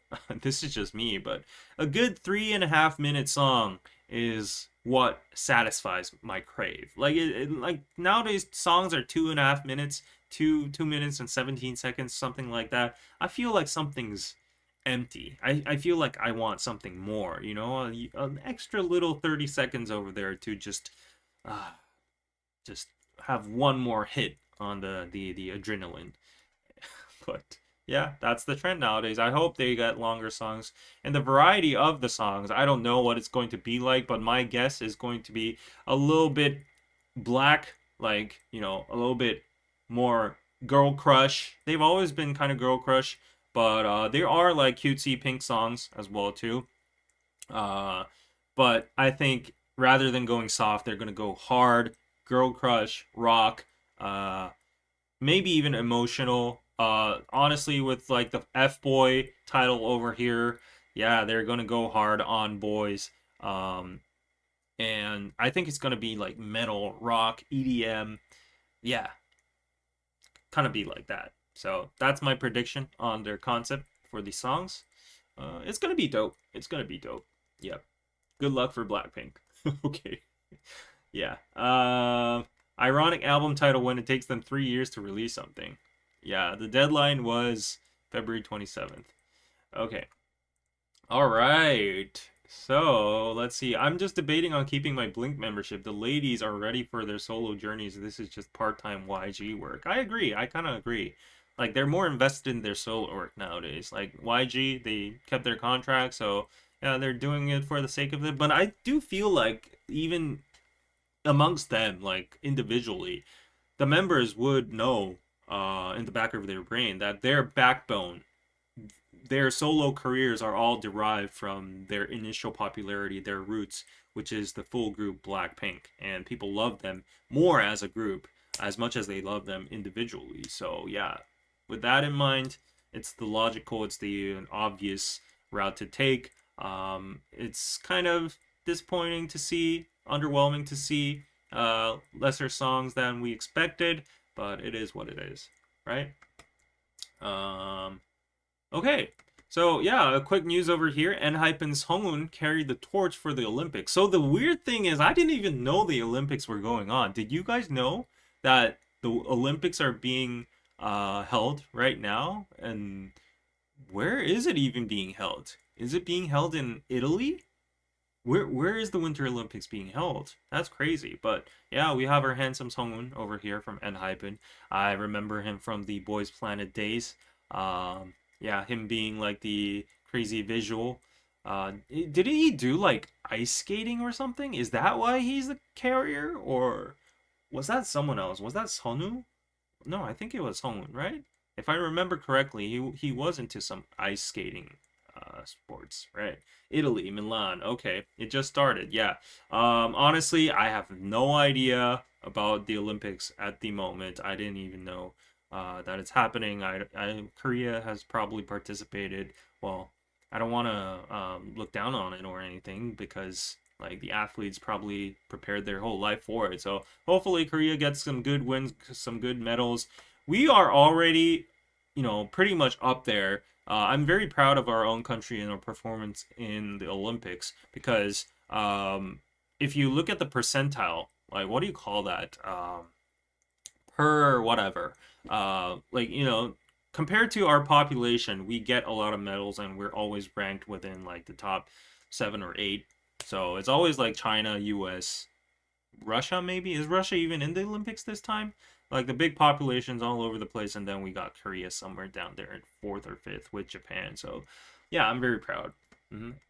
this is just me, but a good 3.5 minute song is what satisfies my crave. Like like nowadays songs are 2.5 minutes, 2 minutes and 17 seconds, something like that. I feel like something's empty. I feel like I want something more, an extra little 30 seconds over there to uh, just have one more hit on the adrenaline. But yeah, that's the trend nowadays. I hope they get longer songs. And the variety of the songs, I don't know what it's going to be like, but my guess is going to be a little bit black, like, a little bit more girl crush. They've always been kind of girl crush, but there are like cutesy pink songs as well too. Uh, but I think rather than going soft, they're gonna go hard, girl crush, rock, uh, maybe even emotional. Honestly, with like the F boy title over here, yeah, they're gonna go hard on boys. And I think it's gonna be like metal, rock, EDM. Yeah, kind of be like that. So that's my prediction on their concept for these songs. It's gonna be dope. It's gonna be dope. Yep. Good luck for Blackpink. Okay. Yeah. Ironic album title when it takes them 3 years to release something. Yeah, the deadline was February 27th. Okay. All right. So let's see. I'm just debating on keeping my Blink membership. The ladies are ready for their solo journeys. This is just part-time YG work. I agree. I kind of agree. Like they're more invested in their solo work nowadays. Like YG, they kept their contract, so yeah, they're doing it for the sake of it. But I do feel like even amongst them, like individually, the members would know in the back of their brain that their backbone, their solo careers are all derived from their initial popularity, their roots, which is the full group Blackpink. And people love them more as a group as much as they love them individually. So, yeah, with that in mind, it's the logical, it's the obvious route to take. It's kind of disappointing to see, underwhelming to see lesser songs than we expected, but it is what it is, right? Okay, so yeah, a quick news over here. Enhypen and Sunghoon carried the torch for the Olympics. So the weird thing is, I didn't even know the Olympics were going on. Did you guys know that the Olympics are being held right now? And where is it even being held? Is it being held in Italy? Where is the Winter Olympics being held? That's crazy. But yeah, we have our handsome Sunghoon over here from Enhypen. I remember him from the Boys Planet days. Yeah, him being like the crazy visual. Did he do like ice skating or something? Is that why he's the carrier? Or was that someone else? Was that Sonu? No, I think it was Sonu, right? If I remember correctly, he was into some ice skating sports, right? Italy, Milan. Okay, it just started. Yeah. Honestly, I have no idea about the Olympics at the moment. I didn't even know that it's happening. Korea has probably participated. Well, I don't want to look down on it or anything because like the athletes probably prepared their whole life for it. So hopefully Korea gets some good wins, some good medals. We are already, pretty much up there. I'm very proud of our own country and our performance in the Olympics because if you look at the percentile, like what do you call that? Per whatever. Like, compared to our population, we get a lot of medals and we're always ranked within like the top 7 or 8. So it's always like China, US, Russia maybe. Is Russia even in the Olympics this time? Like the big populations all over the place, and then we got Korea somewhere down there in fourth or fifth with Japan. So yeah, I'm very proud.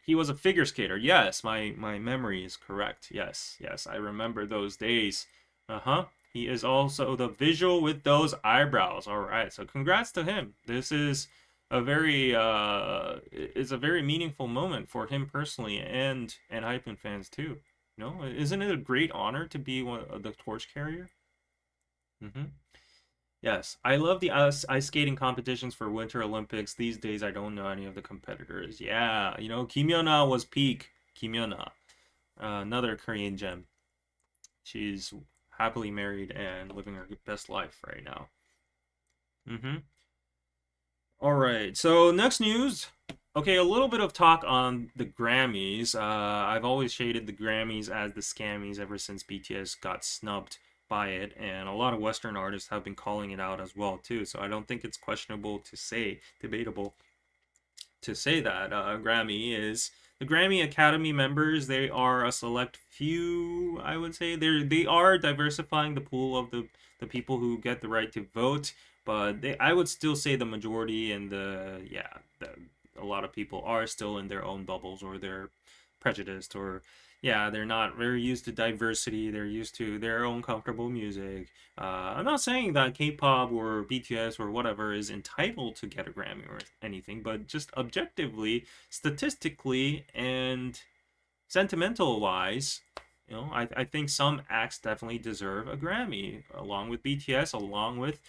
He was a figure skater. Yes, my memory is correct. Yes, yes, I remember those days. Uh-huh. He is also the visual with those eyebrows. All right. So congrats to him. This is a very meaningful moment for him personally and Hypen fans too. Isn't it a great honor to be the torch carrier? Mm-hmm. Yes, I love the ice skating competitions for Winter Olympics. These days, I don't know any of the competitors. Yeah, Kim Yona was peak. Kim Yona, another Korean gem. She's happily married and living her best life right now. Mm-hmm. All right, so next news. Okay, a little bit of talk on the Grammys. I've always shaded the Grammys as the scammies ever since BTS got snubbed by it, and a lot of Western artists have been calling it out as well too. So I don't think it's debatable to say that the Grammy Academy members. They are a select few, I would say. They are diversifying the pool of the people who get the right to vote, but I would still say the majority and a lot of people are still in their own bubbles, or they're prejudiced, or yeah, they're not very used to diversity. They're used to their own comfortable music. I'm not saying that K-pop or BTS or whatever is entitled to get a Grammy or anything, but just objectively, statistically, and sentimental wise, I think some acts definitely deserve a Grammy, along with BTS, along with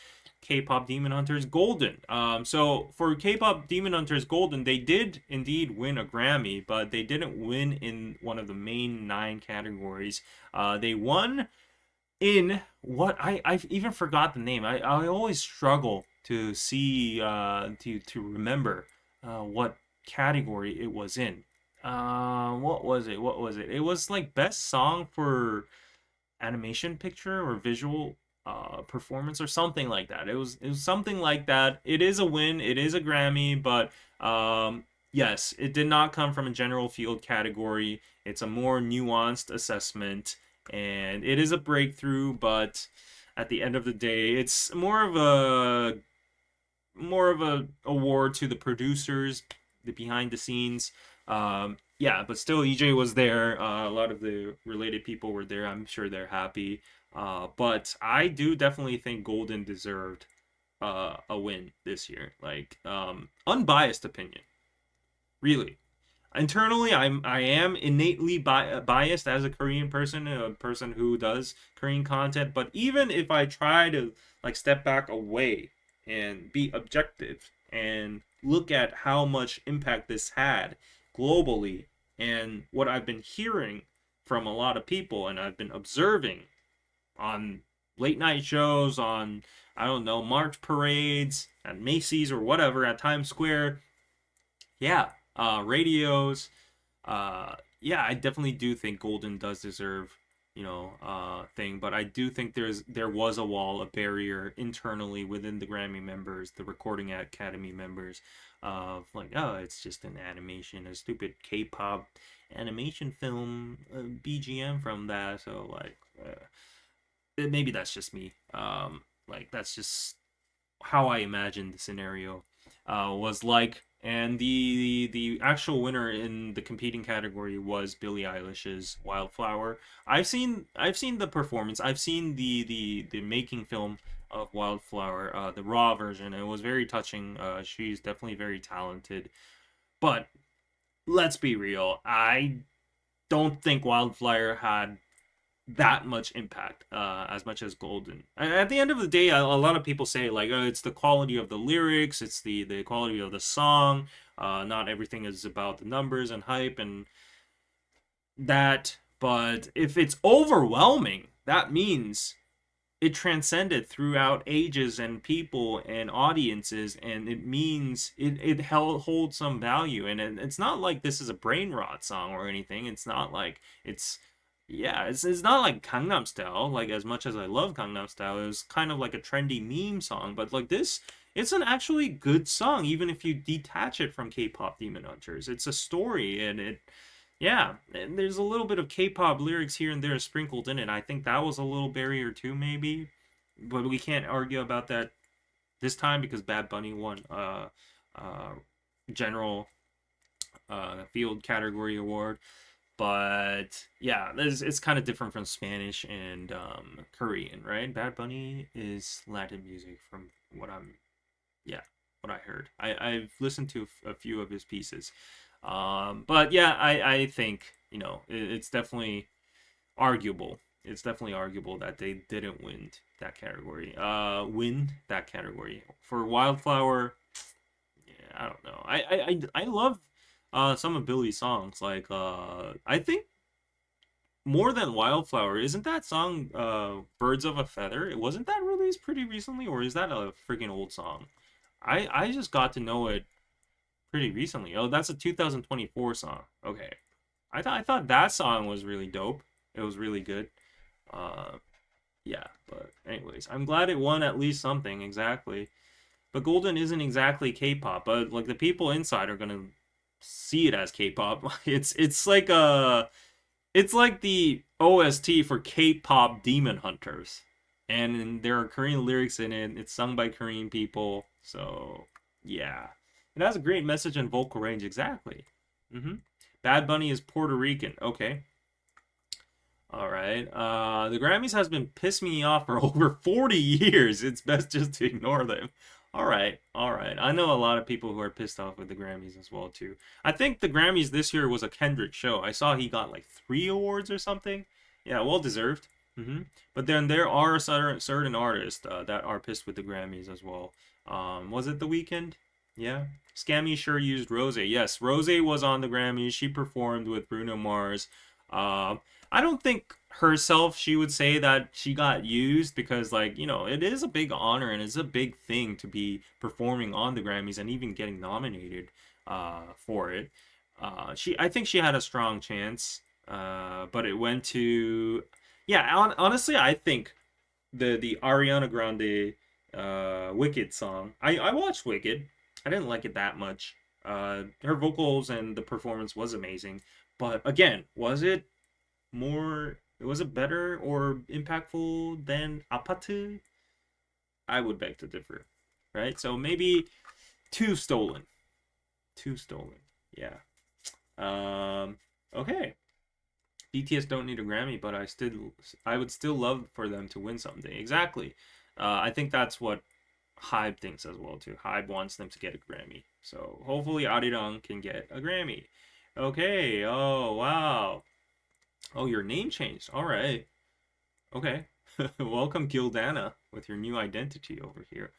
K-pop Demon Hunters Golden. So for K-pop Demon Hunters Golden, they did indeed win a Grammy, but they didn't win in one of the main 9 categories. They won in what I've even forgot the name. I always struggle to see to remember what category it was in. What was it? What was it? It was like best song for animation picture or visual performance or something like that. It was something like that. It is a win. It is a Grammy, but yes, it did not come from a general field category. It's a more nuanced assessment, and it is a breakthrough. But at the end of the day, it's more of a award to the producers, the behind the scenes. Yeah, but still, EJ was there. A lot of the related people were there. I'm sure they're happy. But I do definitely think Golden deserved a win this year. Like, unbiased opinion, really. Internally, I am innately biased as a Korean person, a person who does Korean content. But even if I try to like step back away and be objective and look at how much impact this had globally, and what I've been hearing from a lot of people, and I've been observing on late night shows, on, I don't know, march parades at Macy's or whatever, at Times Square, yeah, radios, yeah, I definitely do think Golden does deserve, thing, but I do think there was a wall, a barrier internally within the Grammy members, the Recording Academy members, of like, oh, it's just an animation, a stupid K-pop animation film, BGM from that. So like, maybe that's just me. Like that's just how I imagined the scenario was like. And the actual winner in the competing category was Billie Eilish's Wildflower. I've seen the performance. I've seen the making film of Wildflower, the raw version. It was very touching. She's definitely very talented. But let's be real. I don't think Wildflower had that much impact as much as Golden. At the end of the day, a lot of people say like, oh, it's the quality of the lyrics, it's the quality of the song. Not everything is about the numbers and hype and that. But if it's overwhelming, that means it transcended throughout ages and people and audiences, and it means it holds some value. And it's not like this is a brain rot song or anything. It's not like it's yeah, it's not like Gangnam Style. Like, as much as I love Gangnam Style, it was kind of like a trendy meme song. But like this, it's an actually good song, even if you detach it from K-pop Demon Hunters. It's a story, and it yeah, and there's a little bit of K-pop lyrics here and there sprinkled in it. I think that was a little barrier too, maybe, but we can't argue about that this time because Bad Bunny won uh general field category award. But yeah, it's kind of different from Spanish and Korean, right? Bad Bunny is Latin music from what I'm yeah, what I heard. I've listened to a few of his pieces. But yeah, I think, it's definitely arguable. It's definitely arguable that they didn't win that category. For Wildflower, yeah, I don't know. I love some of Billy's songs. Like I think more than Wildflower, isn't that song Birds of a Feather? It wasn't that released pretty recently, or is that a freaking old song? I just got to know it pretty recently. Oh, that's a 2024 song. Okay. I thought that song was really dope. It was really good. Uh yeah, but anyways, I'm glad it won at least something exactly. But Golden isn't exactly K-pop, but like the people inside are going to see it as K-pop. It's like the OST for K-pop Demon Hunters. And there are Korean lyrics in it. It's sung by Korean people. So, yeah. It has a great message and vocal range, exactly. Bad Bunny is Puerto Rican. Okay. All right. The Grammys has been pissing me off for over 40 years. It's best just to ignore them. All right. All right. I know a lot of people who are pissed off with the Grammys as well too. I think the Grammys this year was a Kendrick show. I saw he got like 3 awards or something. Yeah, well deserved. But then there are certain artists that are pissed with the Grammys as well. Was it The Weeknd? Yeah. Scammy sure used Rose. Yes, Rose was on the Grammys. She performed with Bruno Mars. I don't think herself she would say that she got used because, like, it is a big honor and it's a big thing to be performing on the Grammys and even getting nominated for it. I think she had a strong chance, but it went to yeah. Honestly, I think the Ariana Grande Wicked song. I watched Wicked. I didn't like it that much. Her vocals and the performance was amazing, but again, was it better or impactful than Apatu? I would beg to differ, right? So maybe two stolen, two stolen. Yeah. Okay. BTS don't need a Grammy, but I would still love for them to win someday. Exactly. I think that's what Hybe thinks as well too. Hybe wants them to get a Grammy. So hopefully Arirang can get a Grammy. Okay. Oh wow. Oh, your name changed. All right. Okay. Welcome, Gildana, with your new identity over here.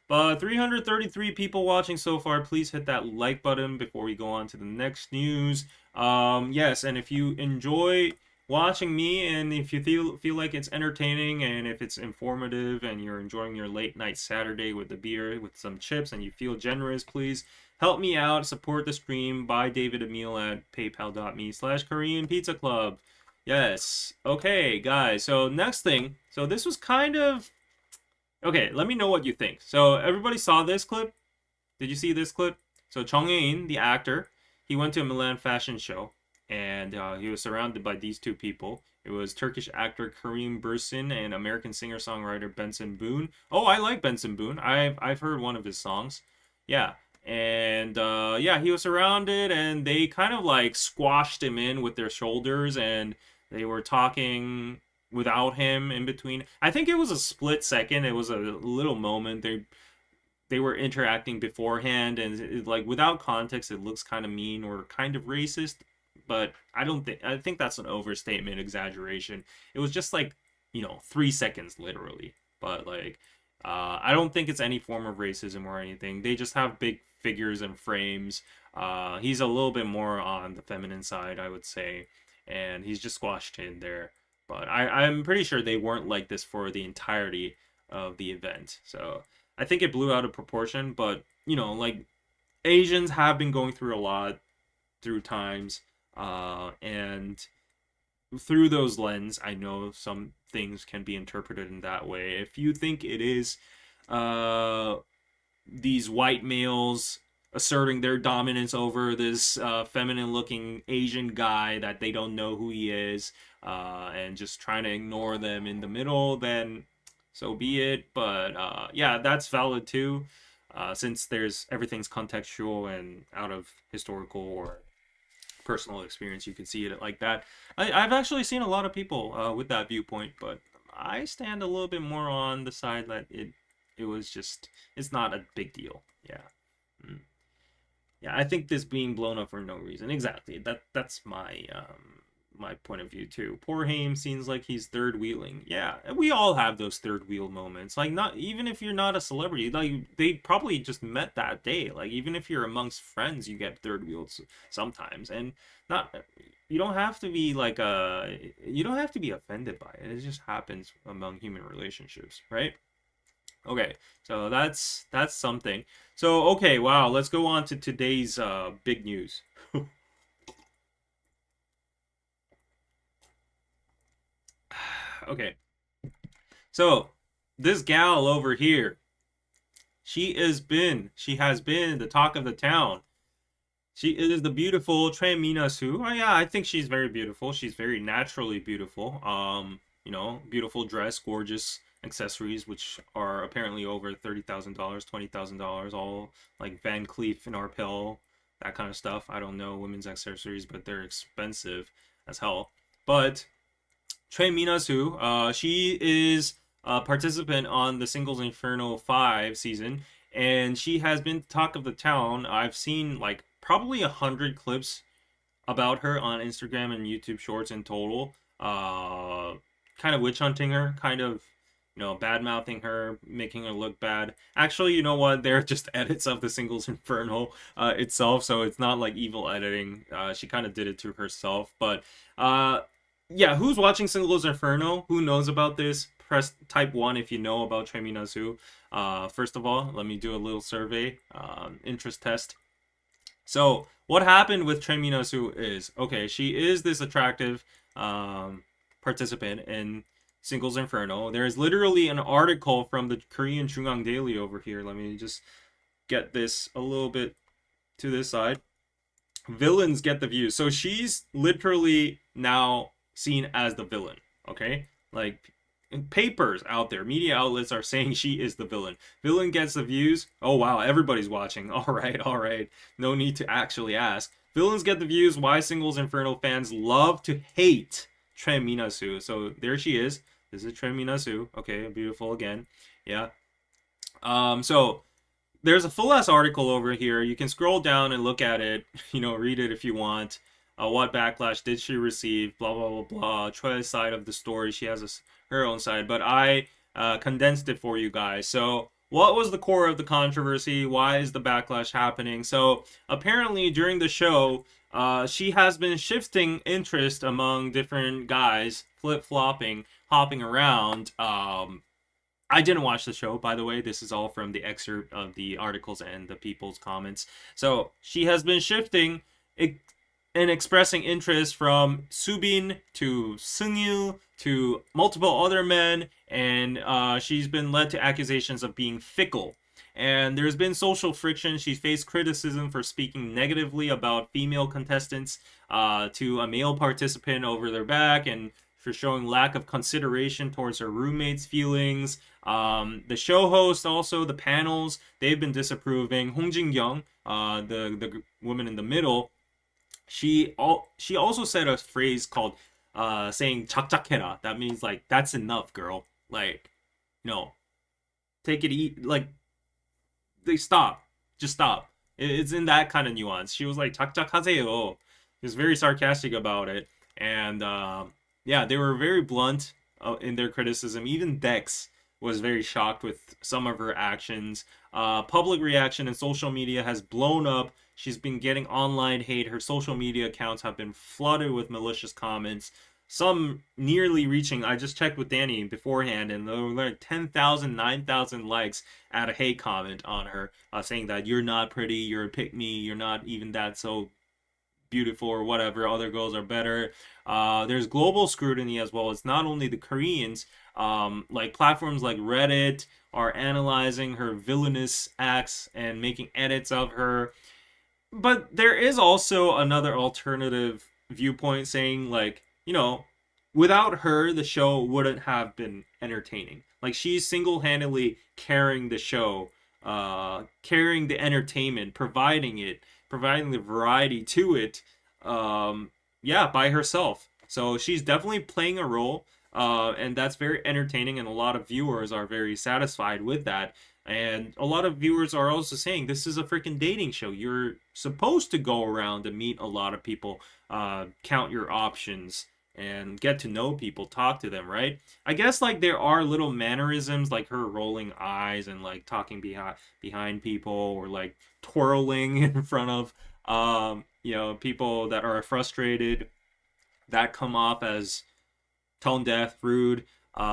But 333 people watching so far. Please hit that like button before we go on to the next news. Yes, and if you enjoy watching me and if you feel like it's entertaining and if it's informative and you're enjoying your late night Saturday with a beer with some chips and you feel generous, please help me out. Support the stream. Buy David a meal at paypal.me/KoreanPizzaclub. Yes. Okay, guys. So next thing. So this was kind of okay. Let me know what you think. So everybody saw this clip. Did you see this clip? So Jung In, the actor, he went to a Milan fashion show, and he was surrounded by these two people. It was Turkish actor Karim Bursin and American singer-songwriter Benson Boone. Oh, I like Benson Boone. I've heard one of his songs. Yeah. And yeah, he was surrounded, and they kind of like squashed him in with their shoulders, and they were talking without him in between. I think it was a split second. It was a little moment. They were interacting beforehand, and like without context, it looks kind of mean or kind of racist. but I think that's an overstatement, exaggeration. It was just like, 3 seconds literally. But like, I don't think it's any form of racism or anything. They just have big figures and frames. He's a little bit more on the feminine side, I would say, and he's just squashed in there. But I'm pretty sure they weren't like this for the entirety of the event. So I think it blew out of proportion. But like, Asians have been going through a lot through times, and through those lens, I know some things can be interpreted in that way. If you think it is uh, these white males asserting their dominance over this feminine looking Asian guy that they don't know who he is, and just trying to ignore them in the middle, then so be it. But yeah, that's valid too, since there's everything's contextual and out of historical or personal experience, you can see it like that. I've actually seen a lot of people with that viewpoint, but I stand a little bit more on the side that it was just, it's not a big deal. Yeah. Mm. Yeah, I think this being blown up for no reason. Exactly. That's my point of view too. Poor Haim seems like he's third wheeling. Yeah, we all have those third wheel moments. Like, not even if you're not a celebrity, like they probably just met that day. Like, even if you're amongst friends, you get third wheels sometimes, and not, you don't have to be like you don't have to be offended by it. It just happens among human relationships, right? Okay, so that's something. So okay, wow, let's go on to today's big news. Okay, so this gal over here, she has been the talk of the town. She is the beautiful Choi Mina. Oh yeah, I think she's very beautiful. She's very naturally beautiful. Beautiful dress, gorgeous accessories, which are apparently over $30,000, $20,000, all like Van Cleef and Arpels, that kind of stuff. I don't know women's accessories, but they're expensive as hell. But Choi Minasu, she is a participant on the Singles Inferno 5 season, and she has been talk of the town. I've seen like probably 100 clips about her on Instagram and YouTube Shorts in total. Kind of witch hunting her, kind of, bad mouthing her, making her look bad. Actually, you know what? They're just edits of the Singles Inferno itself, so it's not like evil editing. She kind of did it to herself, but yeah, who's watching Singles Inferno? Who knows about this? Press type 1 if you know about Choi Minasu. First of all, let me do a little survey, interest test. So, what happened with Choi Minasu is, okay, she is this attractive participant in Singles Inferno. There is literally an article from the Korean Jungang Daily over here. Let me just get this a little bit to this side. Villains get the views. So she's literally now seen as the villain, okay? Like, papers out there, media outlets are saying she is the villain. Villain gets the views. Oh wow, everybody's watching. All right. No need to actually ask. Villains get the views. Why Singles Inferno fans love to hate Choi Minasu. So there she is. This is Choi Minasu. Okay, beautiful again. Yeah. So there's a full ass article over here. You can scroll down and look at it. Read it if you want. What backlash did she receive? Blah blah blah blah. Choi's side of the story. She has her own side, but I condensed it for you guys. So, what was the core of the controversy? Why is the backlash happening? So, apparently during the show, she has been shifting interest among different guys, flip flopping, hopping around. I didn't watch the show, by the way. This is all from the excerpt of the articles and the people's comments. So, she has been shifting and expressing interest from Subin to Seungil to multiple other men, and she's been led to accusations of being fickle. And there's been social friction. She's faced criticism for speaking negatively about female contestants to a male participant over their back, and for showing lack of consideration towards her roommates' feelings. The show host, also the panels, they've been disapproving. Hong Jin-young, the woman in the middle, she also said a phrase called saying "착착해라." That means like, that's enough, girl. Like, no, take it like, they stop, just stop. It's in that kind of nuance. She was like, "착착하세요." He was very sarcastic about it, and yeah, they were very blunt in their criticism. Even Dex was very shocked with some of her actions. Public reaction in social media has blown up. She's been getting online hate. Her social media accounts have been flooded with malicious comments. Some nearly reaching, I just checked with Danny beforehand, and there were like 10,000, 9,000 likes at a hate comment on her, saying that you're not pretty, you're a pick me, you're not even that so beautiful or whatever. Other girls are better. There's global scrutiny as well. It's not only the Koreans. Like platforms like Reddit are analyzing her villainous acts and making edits of her. But there is also another alternative viewpoint saying, like, without her, the show wouldn't have been entertaining. Like, she's single-handedly carrying the show, carrying the entertainment, providing the variety to it, yeah, by herself. So she's definitely playing a role, and that's very entertaining, and a lot of viewers are very satisfied with that. And a lot of viewers are also saying this is a freaking dating show. You're supposed to go around and meet a lot of people, count your options, and get to know people, talk to them, right? I guess like there are little mannerisms like her rolling eyes and like talking behind people, or like twirling in front of people that are frustrated, that come off as tone deaf, rude.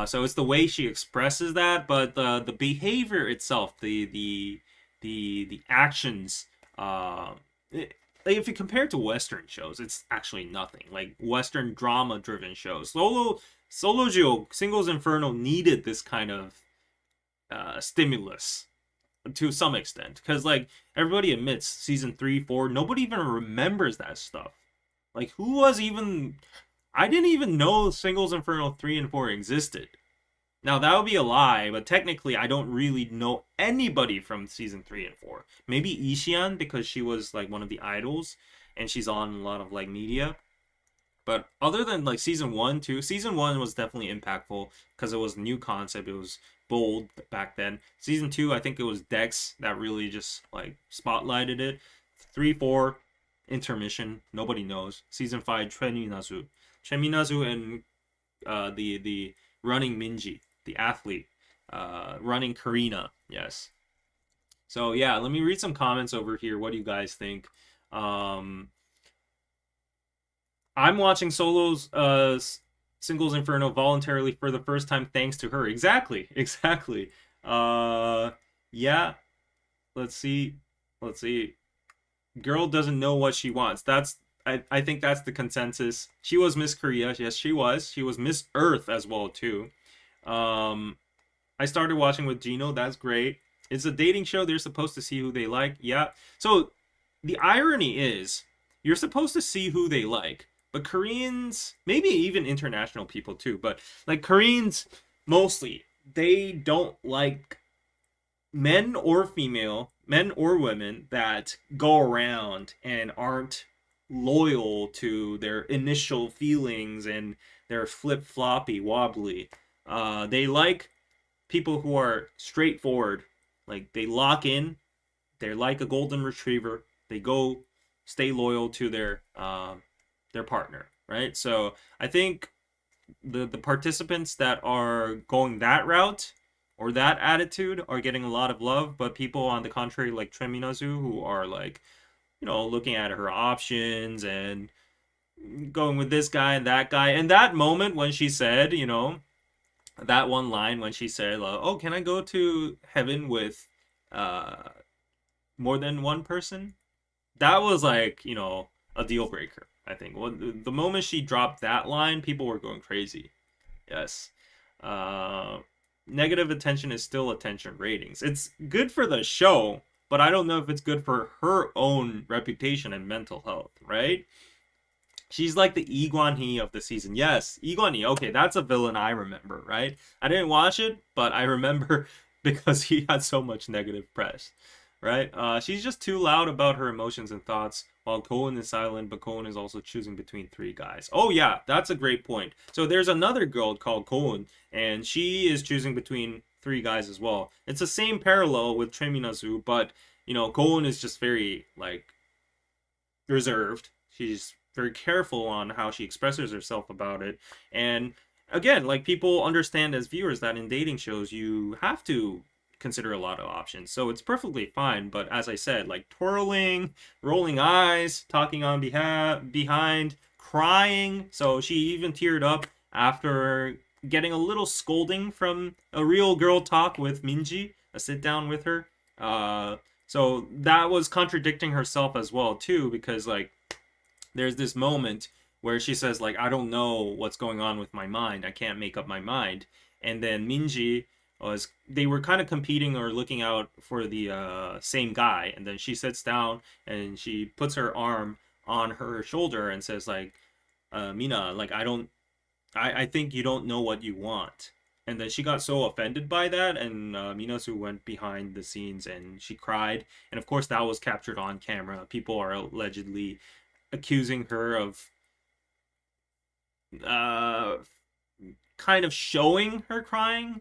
So it's the way she expresses that, but the behavior itself, the actions, like if you compare it to Western shows, it's actually nothing. Like Western drama-driven shows, Solo Singles Inferno needed this kind of stimulus to some extent, because like everybody admits, season 3, 4, nobody even remembers that stuff. Like who was even? I didn't even know Singles Inferno 3 and 4 existed. Now, that would be a lie, but technically I don't really know anybody from season 3 and 4. Maybe Ishian, because she was like one of the idols, and she's on a lot of like media. But other than like season 1, 2, season 1 was definitely impactful because it was a new concept. It was bold back then. Season 2, I think it was Dex that really just like spotlighted it. 3, 4, intermission, nobody knows. Season 5, Choi and the running Minji, the athlete, running Karina. Yes. So yeah, let me read some comments over here. What do you guys think? I'm watching Singles Inferno voluntarily for the first time thanks to her. Exactly. Yeah. Let's see. Girl doesn't know what she wants. I think that's the consensus. She was Miss Korea. Yes, she was. She was Miss Earth as well, too. I started watching with Gino. That's great. It's a dating show. They're supposed to see who they like. Yeah. So the irony is you're supposed to see who they like. But Koreans, maybe even international people too, but like Koreans mostly, they don't like men or women that go around and aren't loyal to their initial feelings and they're flip-floppy, wobbly. They like people who are straightforward. Like they lock in. They're like a golden retriever. They go stay loyal to their partner, right? So I think the participants that are going that route or that attitude are getting a lot of love, but people on the contrary, like Treminazu, who are like, looking at her options and going with this guy and that guy. And that moment when she said, that one line when she said, "Oh, can I go to heaven with more than one person?" That was like, a deal breaker. I think. Well, the moment she dropped that line, people were going crazy. Yes. Negative attention is still attention ratings. It's good for the show, but I don't know if it's good for her own reputation and mental health, right? She's like the Lee Hee of the season. Yes, Lee Hee. Okay, that's a villain I remember, right? I didn't watch it, but I remember because he had so much negative press, right? She's just too loud about her emotions and thoughts. While Cohen is silent, but Cohen is also choosing between 3 guys. Oh yeah, that's a great point. So there's another girl called Cohen, and she is choosing between 3 guys as well. It's the same parallel with Treminazu, but Cohen is just very like reserved. She's very careful on how she expresses herself about it. And again, like, people understand as viewers that in dating shows you have to consider a lot of options. So it's perfectly fine. But as I said, like twirling, rolling eyes, talking on behalf behind, crying. So she even teared up after getting a little scolding from a real girl talk with Minji, a sit down with her. Uh, so that was contradicting herself as well too, because like there's this moment where she says like, I don't know what's going on with my mind, I can't make up my mind. And then Minji was, they were kind of competing or looking out for the same guy, and then she sits down and she puts her arm on her shoulder and says like, Mina, like, I think you don't know what you want. And then she got so offended by that, and Minasu went behind the scenes and she cried. And of course, that was captured on camera. People are allegedly accusing her of uh, kind of showing her crying.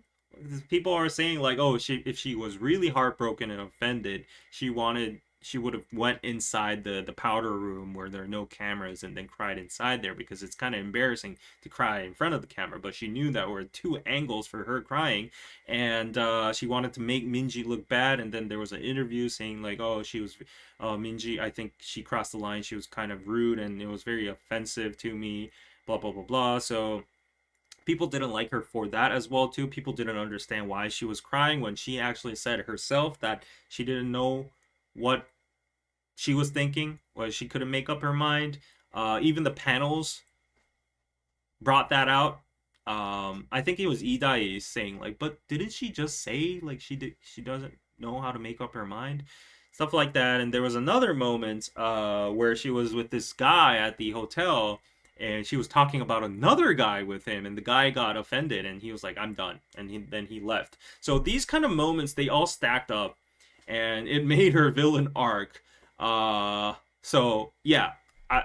People are saying like, oh, if she was really heartbroken and offended, she would have went inside the powder room where there are no cameras and then cried inside there, because it's kind of embarrassing to cry in front of the camera. But she knew that there were two angles for her crying, and she wanted to make Minji look bad. And then there was an interview saying like, oh, she was Minji, I think she crossed the line, she was kind of rude and it was very offensive to me, blah blah blah blah. So people didn't like her for that as well too. People didn't understand why she was crying when she actually said herself that she didn't know what she was thinking, or she couldn't make up her mind. Even the panels brought that out. I think it was Idai saying like, but didn't she just say like she doesn't know how to make up her mind, stuff like that. And there was another moment where she was with this guy at the hotel, and she was talking about another guy with him, and the guy got offended and he was like, I'm done, and then he left. So these kind of moments, they all stacked up and it made her villain arc. So yeah, I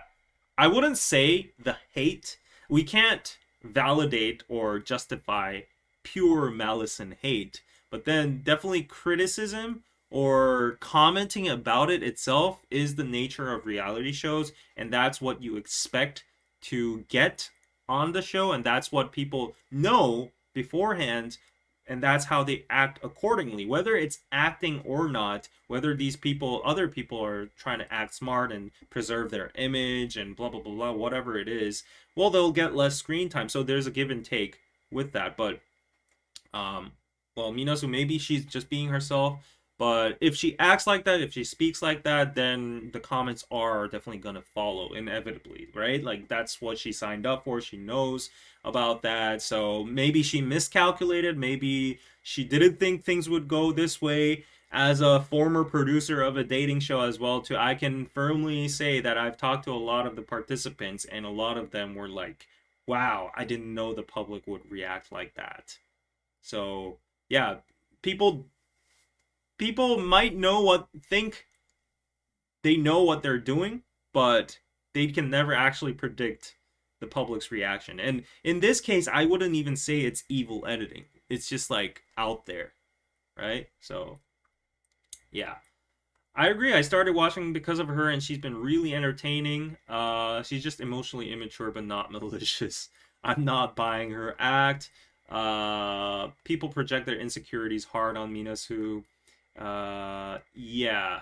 I wouldn't say the hate, we can't validate or justify pure malice and hate, but then definitely criticism or commenting about it itself is the nature of reality shows, and that's what you expect to get on the show, and that's what people know beforehand, and that's how they act accordingly, whether it's acting or not, whether these people, other people, are trying to act smart and preserve their image and blah blah blah, blah, whatever it is. Well, they'll get less screen time, so there's a give and take with that. But um well, Minasu, maybe she's just being herself, but if she acts like that, if she speaks like that, then the comments are definitely gonna follow inevitably, right? Like, that's what she signed up for, she knows about that. So maybe she miscalculated, maybe she didn't think things would go this way. As a former producer of a dating show as well too, I can firmly say that I've talked to a lot of the participants, and a lot of them were like, wow, I didn't know the public would react like that. So yeah, people people might think they know what they're doing, but they can never actually predict the public's reaction. And in this case, I wouldn't even say it's evil editing. It's just like out there, right? So yeah, I agree. I started watching because of her, and she's been really entertaining. She's just emotionally immature, but not malicious. I'm not buying her act. People project their insecurities hard on Minasu. Yeah,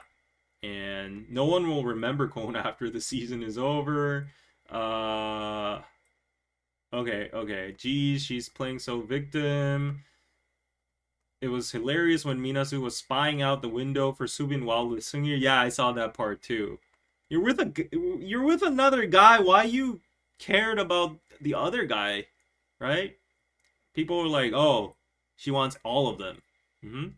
and no one will remember Kona after the season is over. Uh, okay. Geez, she's playing so victim. It was hilarious when Minasu was spying out the window for Subin while with Sungir. Yeah, I saw that part too. You're with another guy. Why you cared about the other guy, right? People were like, "Oh, she wants all of them." Mm-hmm.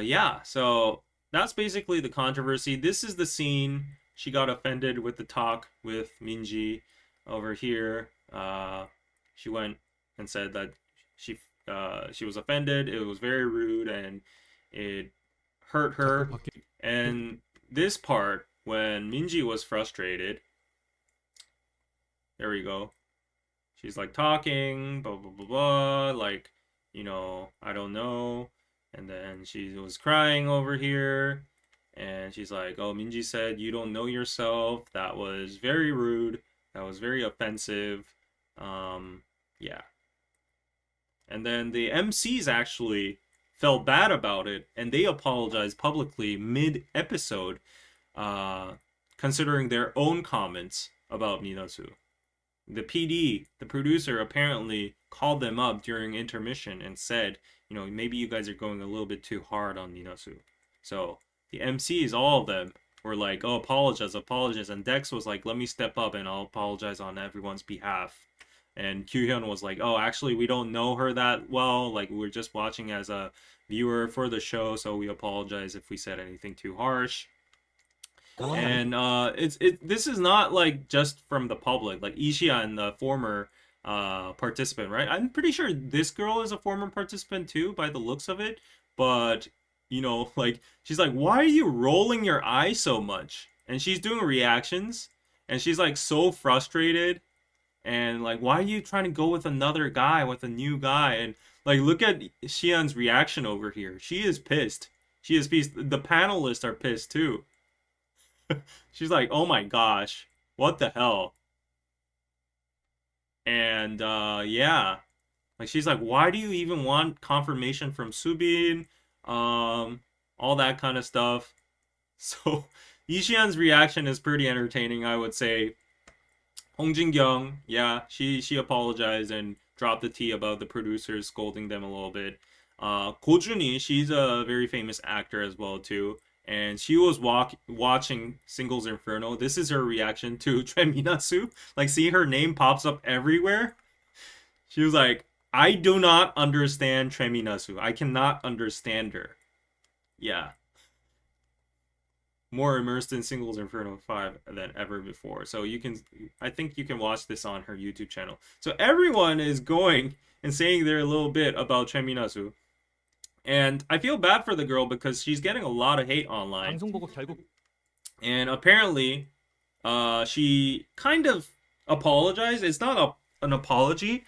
Yeah. So that's basically the controversy. This is the scene. She got offended with the talk with Minji over here. She went and said that she was offended. It was very rude and it hurt her. And this part, when Minji was frustrated, there we go. She's like talking, blah blah blah blah, like, I don't know. And then she was crying over here, And she's like, "Oh, Minji said you don't know yourself. That was very rude. That was very offensive." Um, yeah. And then the MCs actually felt bad about it, and they apologized publicly mid-episode, uh, considering their own comments about Minasu. The PD, the producer, apparently called them up during intermission and said, maybe you guys are going a little bit too hard on Minasu. So the MCs, all of them, were like, "Oh, apologize, apologize." And Dex was like, "Let me step up and I'll apologize on everyone's behalf." And Kyuhyun was like, "Oh, actually, we don't know her that well. Like, we're just watching as a viewer for the show, so we apologize if we said anything too harsh." And this is not like just from the public, like Ishia and the former participant, right? I'm pretty sure this girl is a former participant too, by the looks of it. But like she's like, "Why are you rolling your eyes so much?" And she's doing reactions, and she's like so frustrated, and like, "Why are you trying to go with another guy, with a new guy?" And like, look at Xian's reaction over here. She is pissed. She is pissed. The panelists are pissed too. She's like, "Oh my gosh, what the hell?" And yeah, like she's like, "Why do you even want confirmation from Subin?" Um, all that kind of stuff. So Yishian's reaction is pretty entertaining, I would say. Hong Jin-kyung, yeah, she apologized and dropped the tea about the producers scolding them a little bit. Ko Jun이, she's a very famous actor as well too, and she was watching Singles Inferno. This is her reaction to Choi Minasu. Like, see, her name pops up everywhere. She was like, "I do not understand Choi Minasu. I cannot understand her." Yeah, more immersed in Singles Inferno 5 than ever before. So I think you can watch this on her YouTube channel. So everyone is going and saying their little bit about Choi Minasu. And I feel bad for the girl because she's getting a lot of hate online. And apparently, she kind of apologized. It's not an apology,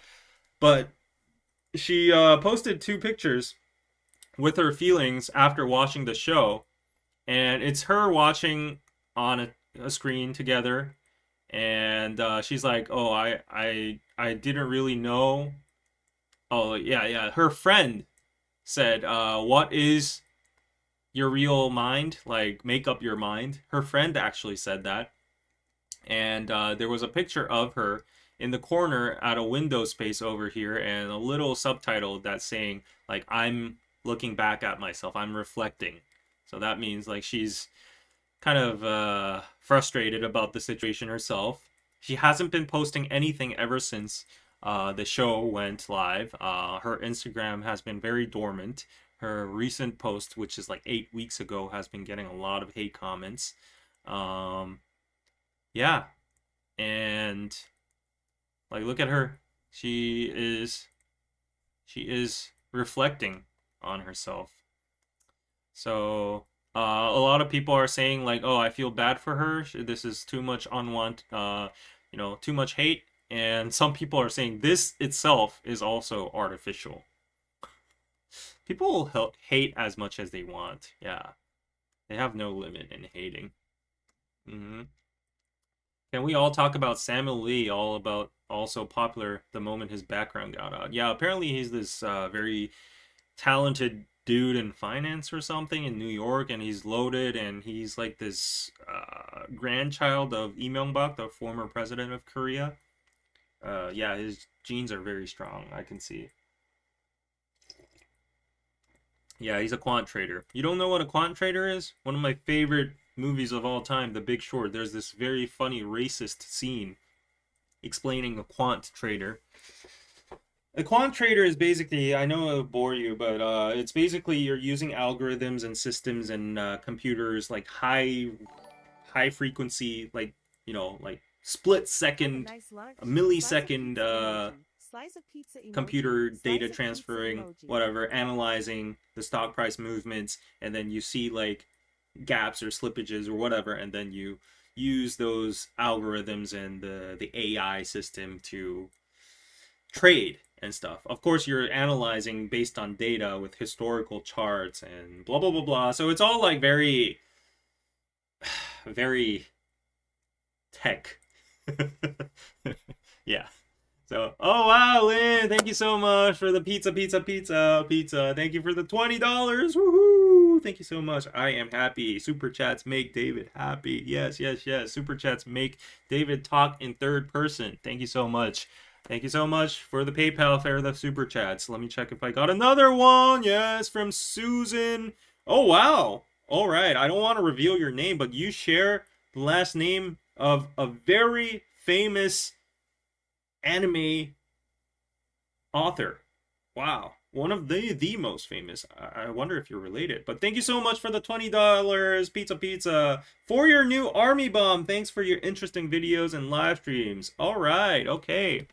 but she posted 2 pictures with her feelings after watching the show, and it's her watching on a screen together, and she's like, "Oh, I didn't really know." Oh yeah, her friend said, "What is your real mind? Like, make up your mind." Her friend actually said that, and there was a picture of her in the corner at a window space over here, and a little subtitle that's saying like, "I'm looking back at myself, I'm reflecting." So that means like she's kind of frustrated about the situation herself. She hasn't been posting anything ever since the show went live. Her Instagram has been very dormant. Her recent post, which is like 8 weeks ago, has been getting a lot of hate comments. Yeah, and like, look at her. She is reflecting on herself. So a lot of people are saying like, "Oh, I feel bad for her. This is too much unwanted, too much hate." And some people are saying this itself is also artificial. People will hate as much as they want. Yeah, they have no limit in hating. Hmm. Can we all talk about Samuel Lee? All about also popular the moment his background got out. Yeah, apparently he's this very talented dude in finance or something in New York, and he's loaded, and he's like this grandchild of Lee Myung-bak, the former president of Korea. Yeah, his genes are very strong, I can see. Yeah, he's a quant trader. You don't know what a quant trader is? One of my favorite movies of all time, The Big Short. There's this very funny racist scene explaining a quant trader. A quant trader is basically, I know it'll bore you, but it's basically you're using algorithms and systems and computers, like high frequency, like like split second, a millisecond computer data transferring, whatever, analyzing the stock price movements, and then you see like gaps or slippages or whatever, and then you use those algorithms and the AI system to trade and stuff. Of course, you're analyzing based on data with historical charts and blah blah blah blah. So it's all like very very tech. Yeah. So, oh wow, Lynn, thank you so much for the pizza. Thank you for the $20. Woohoo! Thank you so much. I am happy. Super chats make David happy. Yes, yes, yes. Super chats make David talk in third person. Thank you so much. Thank you so much for the PayPal for the super chats. Let me check if I got another one. Yes, from Susan. Oh wow. All right. I don't want to reveal your name, but you share the last name of a very famous anime author. Wow. One of the most famous. I wonder if you're related. But thank you so much for the $20 pizza for your new army bomb. Thanks for your interesting videos and live streams. All right. Okay.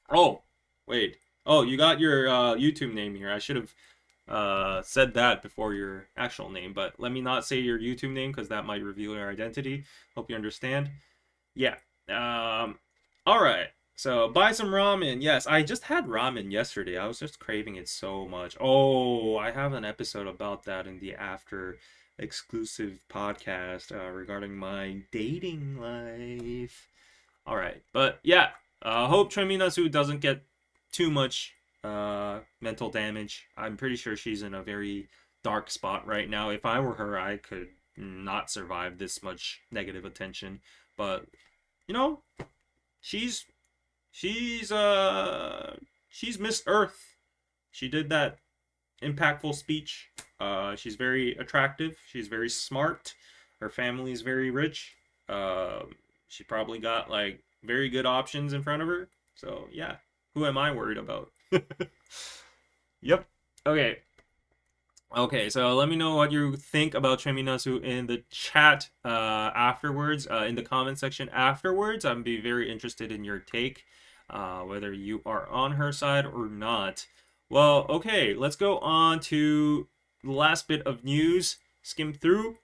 Oh, wait. Oh, you got your YouTube name here. I should have said that before your actual name, but let me not say your YouTube name because that might reveal your identity. Hope you understand. Yeah. All right. So buy some ramen. Yes, I just had ramen yesterday. I was just craving it so much. Oh, I have an episode about that in the after exclusive podcast regarding my dating life. All right, but yeah, hope Treminasu doesn't get too much mental damage. I'm pretty sure she's in a very dark spot right now. If I were her, I could not survive this much negative attention. But you know, she's she's Miss Earth. She did that impactful speech. She's very attractive. She's very smart. Her family is very rich. She probably got like very good options in front of her. So yeah, who am I worried about? Yep. Okay. Okay, so let me know what you think about Treminasu in the chat afterwards, in the comment section afterwards. I'd be very interested in your take, whether you are on her side or not. Well, okay, let's go on to the last bit of news, skim through,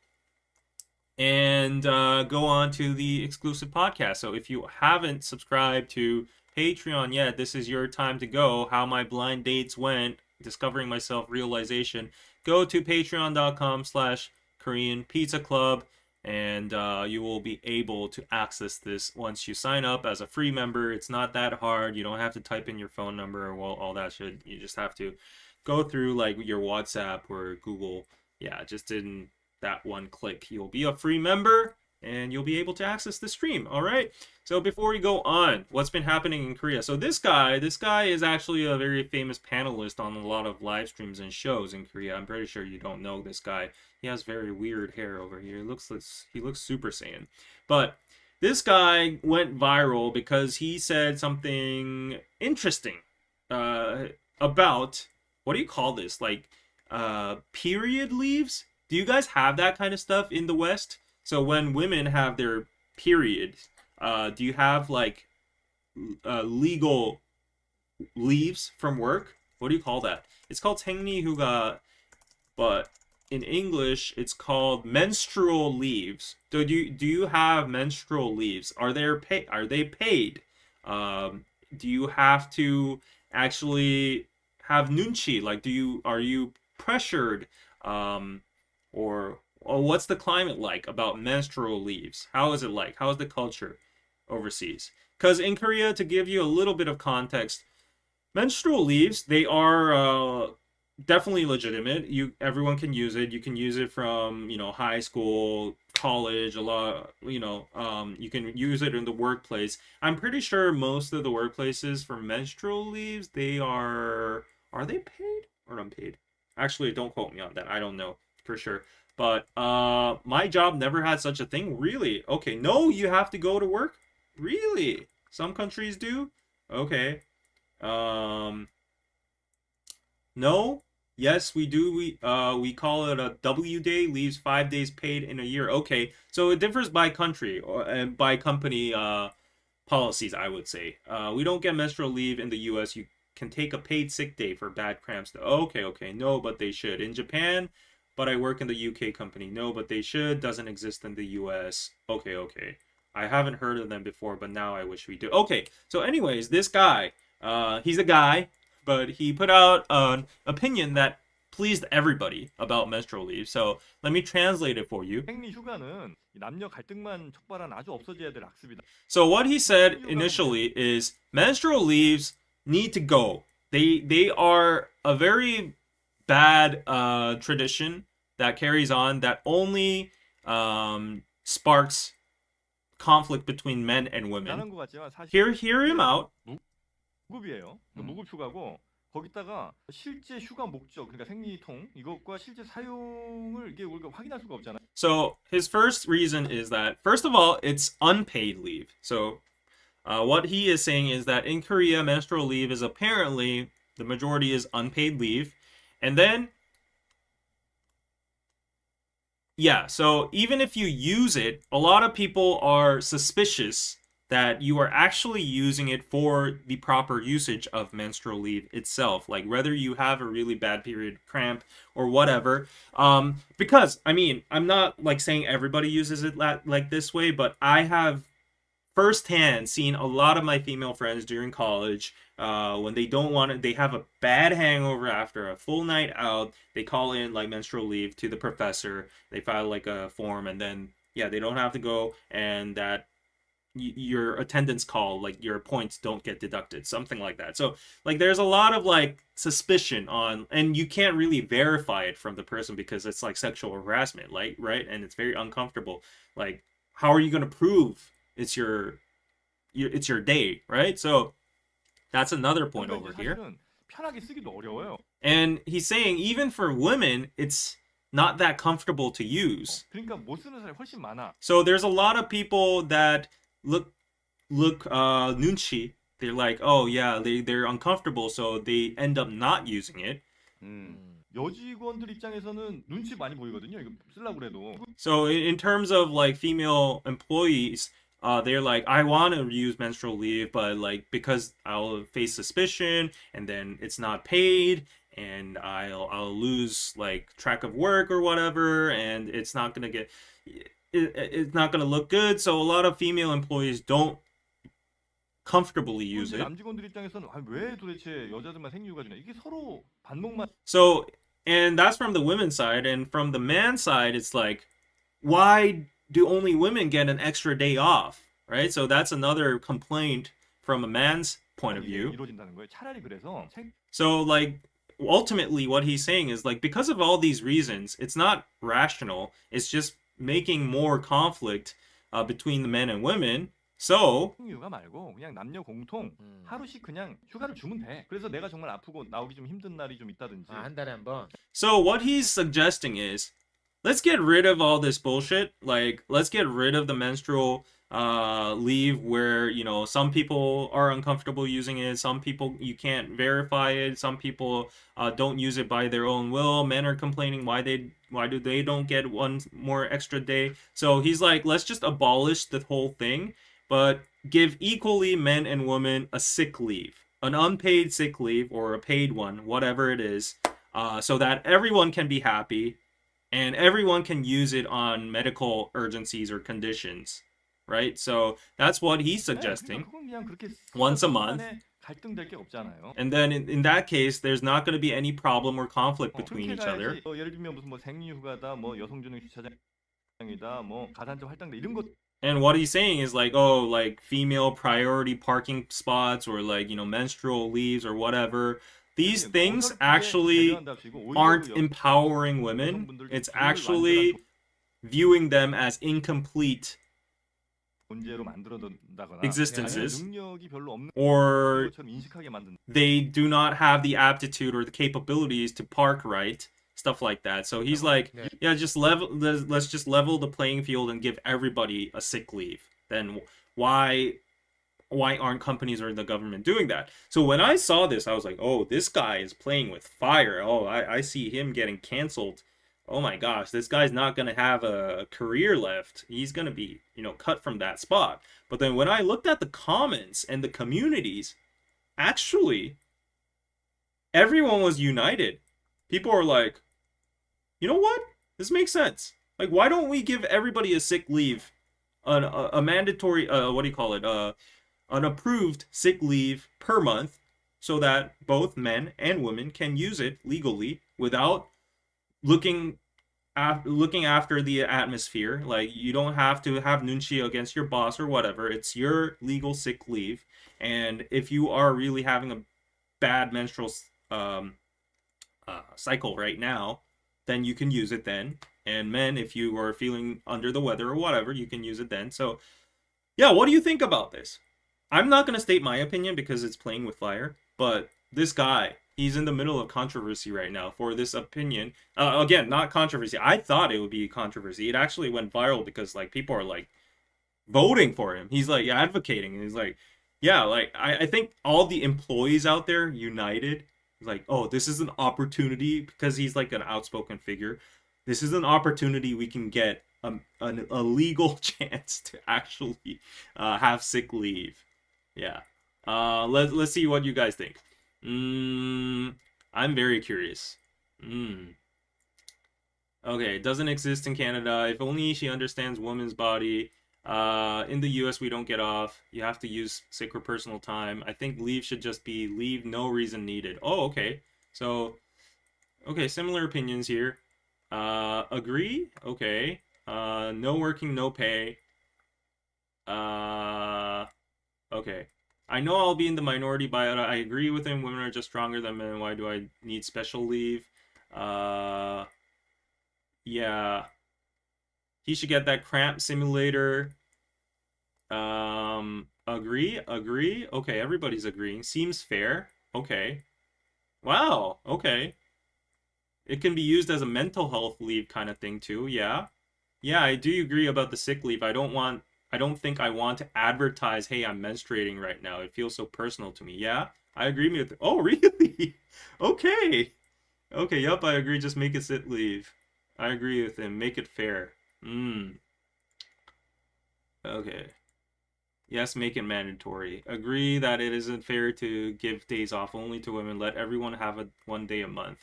and go on to the exclusive podcast. So if you haven't subscribed to Patreon yet, this is your time to go. How my blind dates went, discovering myself, realization. Go to patreon.com/KoreanPizzaclub and you will be able to access this once you sign up as a free member. It's not that hard. You don't have to type in your phone number or all that shit. You just have to go through like your WhatsApp or Google. Yeah, just in that one click. You'll be a free member and you'll be able to access the stream. All right. So before we go on, what's been happening in Korea? So this guy is actually a very famous panelist on a lot of live streams and shows in Korea. I'm pretty sure you don't know this guy. He has very weird hair over here. He looks Super Saiyan. But this guy went viral because he said something interesting about, what do you call this? Like period leaves? Do you guys have that kind of stuff in the West? So when women have their period, do you have like legal leaves from work? What do you call that? It's called 생리휴가, but in English it's called menstrual leaves. So do you have menstrual leaves? Are they paid? Do you have to actually have nunchi? Like are you pressured? Or what's the climate like about menstrual leaves? How is it like? How is the culture overseas? Because in Korea, to give you a little bit of context, menstrual leaves, they are definitely legitimate. Everyone can use it. You can use it from, high school, college, a lot, you can use it in the workplace. I'm pretty sure most of the workplaces for menstrual leaves, are they paid or unpaid? Actually, don't quote me on that. I don't know for sure. But my job never had such a thing. Really? Okay. No, you have to go to work? Really? Some countries do? Okay. No? Yes, we do. We call it a W day, leaves 5 days paid in a year. Okay. So it differs by country and by company policies, I would say. We don't get menstrual leave in the US. You can take a paid sick day for bad cramps. Okay. No, but they should. In Japan, but I work in the UK company. No, but they should. Doesn't exist in the US. Okay. I haven't heard of them before, but now I wish we do. Okay, so anyways, this guy, he's a guy, but he put out an opinion that pleased everybody about menstrual leave. So let me translate it for you. 생리 휴가는 남녀 갈등만 촉발한 아주 없어져야 될 악습이다. So what he said initially is menstrual leaves need to go. They are a very bad tradition that carries on that only sparks conflict between men and women. Hear him out. 무급이에요. 무급 휴가고 거기다가 실제 휴가 목적 그러니까 생리통 이것과 실제 사용을 이게 우리가 확인할 수가 없잖아요. So his first reason is that first of all it's unpaid leave. So what he is saying is that in Korea menstrual leave is apparently the majority is unpaid leave, and then yeah, so even if you use it, a lot of people are suspicious that you are actually using it for the proper usage of menstrual leave itself, like whether you have a really bad period cramp or whatever. Because I mean, I'm not like saying everybody uses it like this way, but I have firsthand seen a lot of my female friends during college when they don't want to, they have a bad hangover after a full night out, they call in like menstrual leave to the professor, they file like a form, and then yeah, they don't have to go, and that your attendance call, like your points don't get deducted, something like that. So like there's a lot of like suspicion on, and you can't really verify it from the person because it's like sexual harassment, like, right? And it's very uncomfortable. Like, how are you going to prove it's your day, right? So that's another point over here. 편하게 쓰기도 어려워요. And he's saying even for women it's not that comfortable to use. 그러니까 못 쓰는 사람이 훨씬 많아. So there's a lot of people that look 눈치. They're like, oh yeah, they're uncomfortable, so they end up not using it. 여직원들 입장에서는 눈치 많이 보이거든요. 이거 쓰려고 그래도. So in terms of like female employees, they're like, I want to use menstrual leave, but like because I'll face suspicion, and then it's not paid, and I'll lose like track of work or whatever, and it's not gonna get. It's not going to look good, so a lot of female employees don't comfortably use it. 남직원들 입장에서는 왜 도대체 여자들만 생리휴가 주냐? 이게 서로 반목만. So, and that's from the women's side, and from the man's side, it's like, why do only women get an extra day off, right? So that's another complaint from a man's point of view. 이루어진다는 거예요. 차라리 그래서. So like ultimately, what he's saying is like because of all these reasons, it's not rational. It's just making more conflict between the men and women. So 휴가 말고 그냥 남녀 공통 하루씩 그냥 휴가를 주면 돼. 그래서 내가 정말 아프고 나오기 좀 힘든 날이 좀 있다든지. 한 달에 한 번. So what he's suggesting is let's get rid of all this bullshit. Like let's get rid of the menstrual leave where, you know, some people are uncomfortable using it, some people you can't verify it, some people don't use it by their own will. Men are complaining why do they don't get one more extra day. So he's like, let's just abolish the whole thing, but give equally men and women a sick leave, an unpaid sick leave or a paid one, whatever it is, so that everyone can be happy and everyone can use it on medical urgencies or conditions. Right? So that's what he's suggesting. Once a month. And then in that case, there's not going to be any problem or conflict between each other. 예를 들면 무슨 뭐 생리휴가다, 뭐 여성전용 주차장이다, 뭐 가산점 할당다 이런 것. And what he's saying is like, oh, like female priority parking spots or like, you know, menstrual leaves or whatever. These things actually aren't empowering women. It's actually viewing them as incomplete existences, or they do not have the aptitude or the capabilities to park right, stuff like that. So he's like, yeah, let's just level the playing field and give everybody a sick leave. Then why aren't companies or the government doing that? So when I saw this, I was like, oh, this guy is playing with fire. Oh, I see him getting canceled. Oh my gosh, this guy's not going to have a career left. He's going to be, you know, cut from that spot. But then when I looked at the comments and the communities, actually, everyone was united. People are like, you know what? This makes sense. Like, why don't we give everybody a sick leave? A mandatory, what do you call it? An approved sick leave per month. so that both men and women can use it legally without looking looking after the atmosphere. Like, you don't have to have nunchi against your boss or whatever. It's your legal sick leave. And if you are really having a bad menstrual um, cycle right now, then you can use it then. And men, if you are feeling under the weather or whatever, you can use it then. So, yeah, what do you think about this? I'm not going to state my opinion because it's playing with fire, but this guy, he's in the middle of controversy right now for this opinion. Again, not controversy. I thought it would be controversy. It actually went viral because like people are like voting for him. He's like advocating, and he's like, yeah, like I think all the employees out there united, like, oh, this is an opportunity because he's like an outspoken figure. This is an opportunity we can get a legal chance to actually have sick leave. Yeah. Let's see what you guys think. I'm very curious. Okay, it doesn't exist in Canada. If only she understands woman's body. In the US, we don't get off. You have to use sick or personal time. I think leave should just be leave, no reason needed. Oh, okay. So, okay, similar opinions here. Agree? Okay. No working, no pay. Okay. I know I'll be in the minority, but I agree with him. Women are just stronger than men. Why do I need special leave? Uh, yeah. He should get that cramp simulator. Agree, agree. Okay, everybody's agreeing. Seems fair. Okay. Wow. Okay. It can be used as a mental health leave kind of thing too. Yeah. Yeah, I do agree about the sick leave. I don't think I want to advertise, hey, I'm menstruating right now. It feels so personal to me. Yeah, I agree with it. Oh, really? Okay. Okay, yep, I agree. Just make it sick leave. I agree with him. Make it fair. Okay. Yes, make it mandatory. Agree that it isn't fair to give days off only to women. Let everyone have a 1 day a month.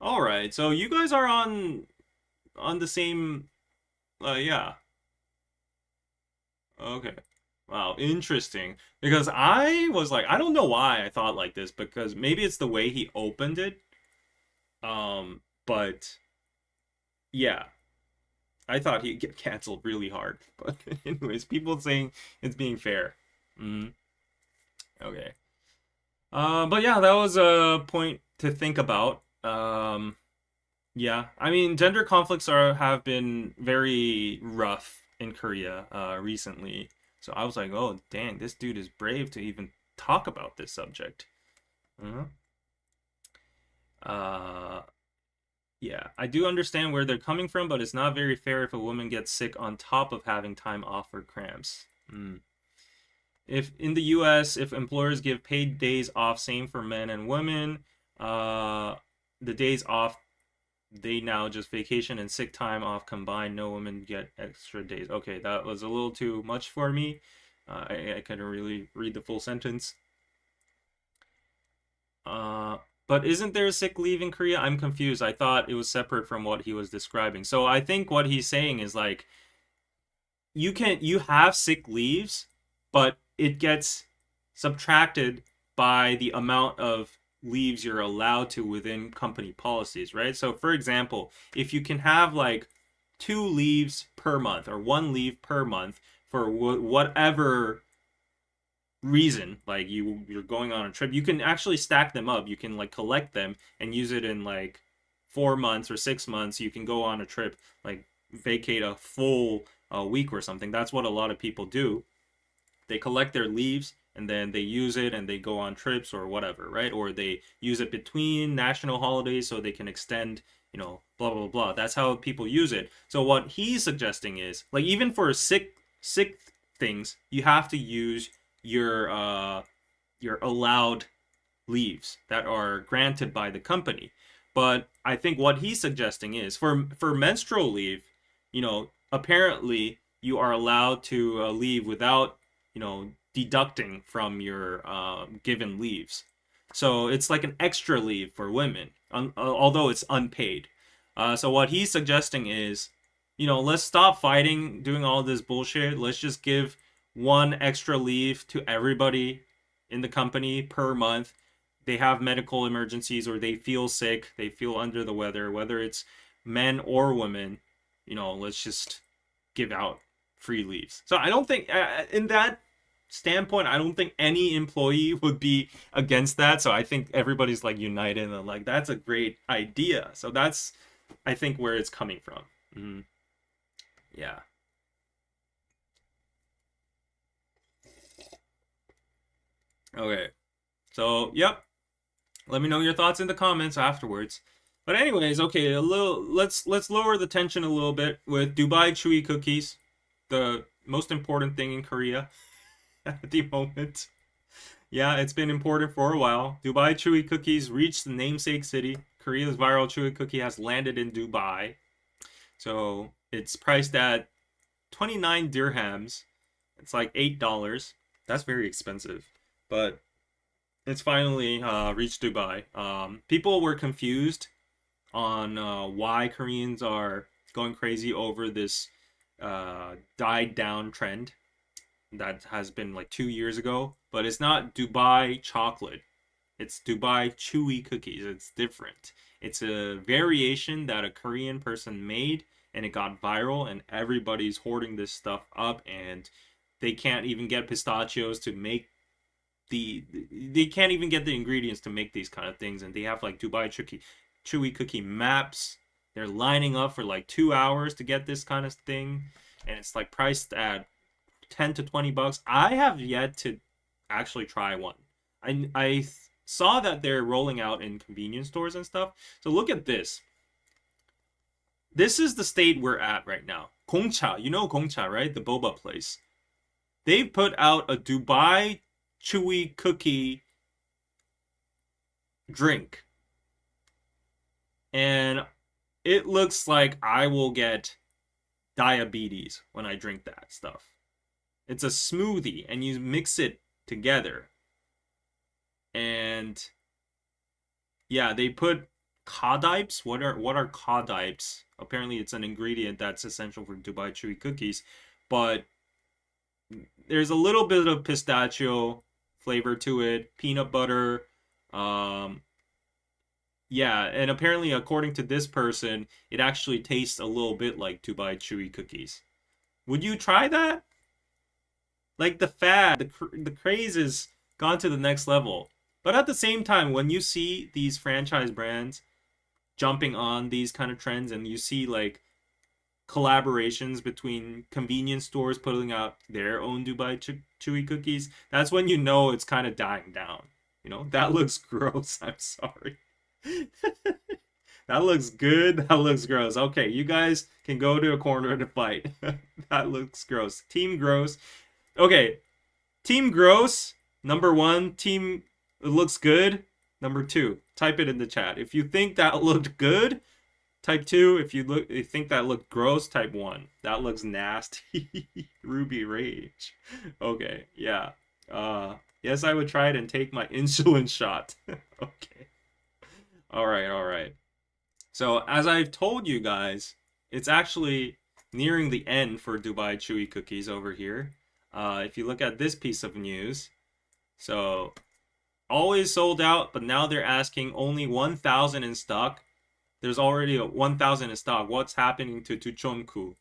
All right. So you guys are on the same yeah. Okay. Wow, interesting. Because I was like, I don't know why I thought like this, because maybe it's the way he opened it. But yeah, I thought he'd get canceled really hard. But anyways, people saying it's being fair. Mm, okay. But yeah, that was a point to think about. Yeah, I mean, gender conflicts are have been very rough in Korea recently. So I was like, oh, dang, this dude is brave to even talk about this subject. Mhm. Uh, yeah, I do understand where they're coming from, but it's not very fair if a woman gets sick on top of having time off for cramps. If in the US, if employers give paid days off, same for men and women, the days off they now just vacation and sick time off combined. No women get extra days. Okay, that was a little too much for me. I couldn't really read the full sentence. But isn't there sick leave in Korea? I'm confused. I thought it was separate from what he was describing. So I think what he's saying is like you have sick leaves, but it gets subtracted by the amount of leaves you're allowed to within company policies, right? So for example, if you can have like 2 leaves per month or 1 leave per month for whatever reason, like you're going on a trip, you can actually stack them up. You can like collect them and use it in like 4 months or 6 months. You can go on a trip, like vacate a full week or something. That's what a lot of people do. They collect their leaves and then they use it and they go on trips or whatever, right? Or they use it between national holidays so they can extend, blah blah blah. That's how people use it. So what he's suggesting is, like, even for sick things, you have to use your allowed leaves that are granted by the company. But I think what he's suggesting is for menstrual leave, apparently you are allowed to leave without, deducting from your given leaves. So it's like an extra leave for women, although it's unpaid. So what he's suggesting is, let's stop fighting, doing all this bullshit. Let's just give one extra leave to everybody, in the company per month, they have medical emergencies or they feel sick, they feel under the weather, whether it's men or women, let's just give out free leaves. So I don't think, in that standpoint, I don't think any employee would be against that. So I think everybody's like united and like that's a great idea. So that's, I think, where it's coming from. Mm-hmm. Yeah. Okay. So, yep. Let me know your thoughts in the comments afterwards. But anyways, okay, let's lower the tension a little bit with Dubai Chewy cookies, the most important thing in Korea at the moment. Yeah, it's been important for a while. Dubai Chewy cookies reached the namesake city. Korea's viral Chewy cookie has landed in Dubai. So it's priced at 29 dirhams. It's like $8. That's very expensive. But it's finally reached Dubai. People were confused on why Koreans are going crazy over this died down trend that has been like 2 years ago. But it's not Dubai chocolate. It's Dubai Chewy cookies. It's different. It's a variation that a Korean person made and it got viral and everybody's hoarding this stuff up and they can't even get pistachios to make they can't even get the ingredients to make these kind of things, and they have like Dubai Chewy cookie maps. They're lining up for like 2 hours to get this kind of thing, and it's like priced at 10 to 20 bucks. I have yet to actually try one. I saw that they're rolling out in convenience stores and stuff. So look at this. This is the state we're at right now. Gongcha, you know Gongcha, right? The boba place. They've put out a Dubai Chewy cookie drink. And it looks like I will get diabetes when I drink that stuff. It's a smoothie and you mix it together. And yeah, they put codipes. What are codipes? Apparently it's an ingredient that's essential for Dubai Chewy cookies, but there's a little bit of pistachio flavor to it, peanut butter. Yeah, and apparently, according to this person, it actually tastes a little bit like Dubai Chewy cookies. Would you try that? Like the fad, the craze has gone to the next level. But at the same time, when you see these franchise brands jumping on these kind of trends, and you see like collaborations between convenience stores putting out their own Dubai Chewy cookies, that's when you know it's kind of dying down. That looks gross. I'm sorry. That looks good. That looks gross. Okay, you guys can go to a corner to fight. That looks gross. Team gross. Okay, Team gross. Number one. Team it looks good. Number two. Type it in the chat. If you think that looked good, type 2. If you think that looked gross, type 1. That looks nasty. Ruby Rage. Okay, yeah. Yes, I would try it and take my insulin shot. Okay. All right. So, as I've told you guys, it's actually nearing the end for Dubai Chewy cookies over here. If you look at this piece of news, so always sold out, but now they're asking only 1,000 in stock. There's already 1,000 in stock. What's happening to Tuchonku?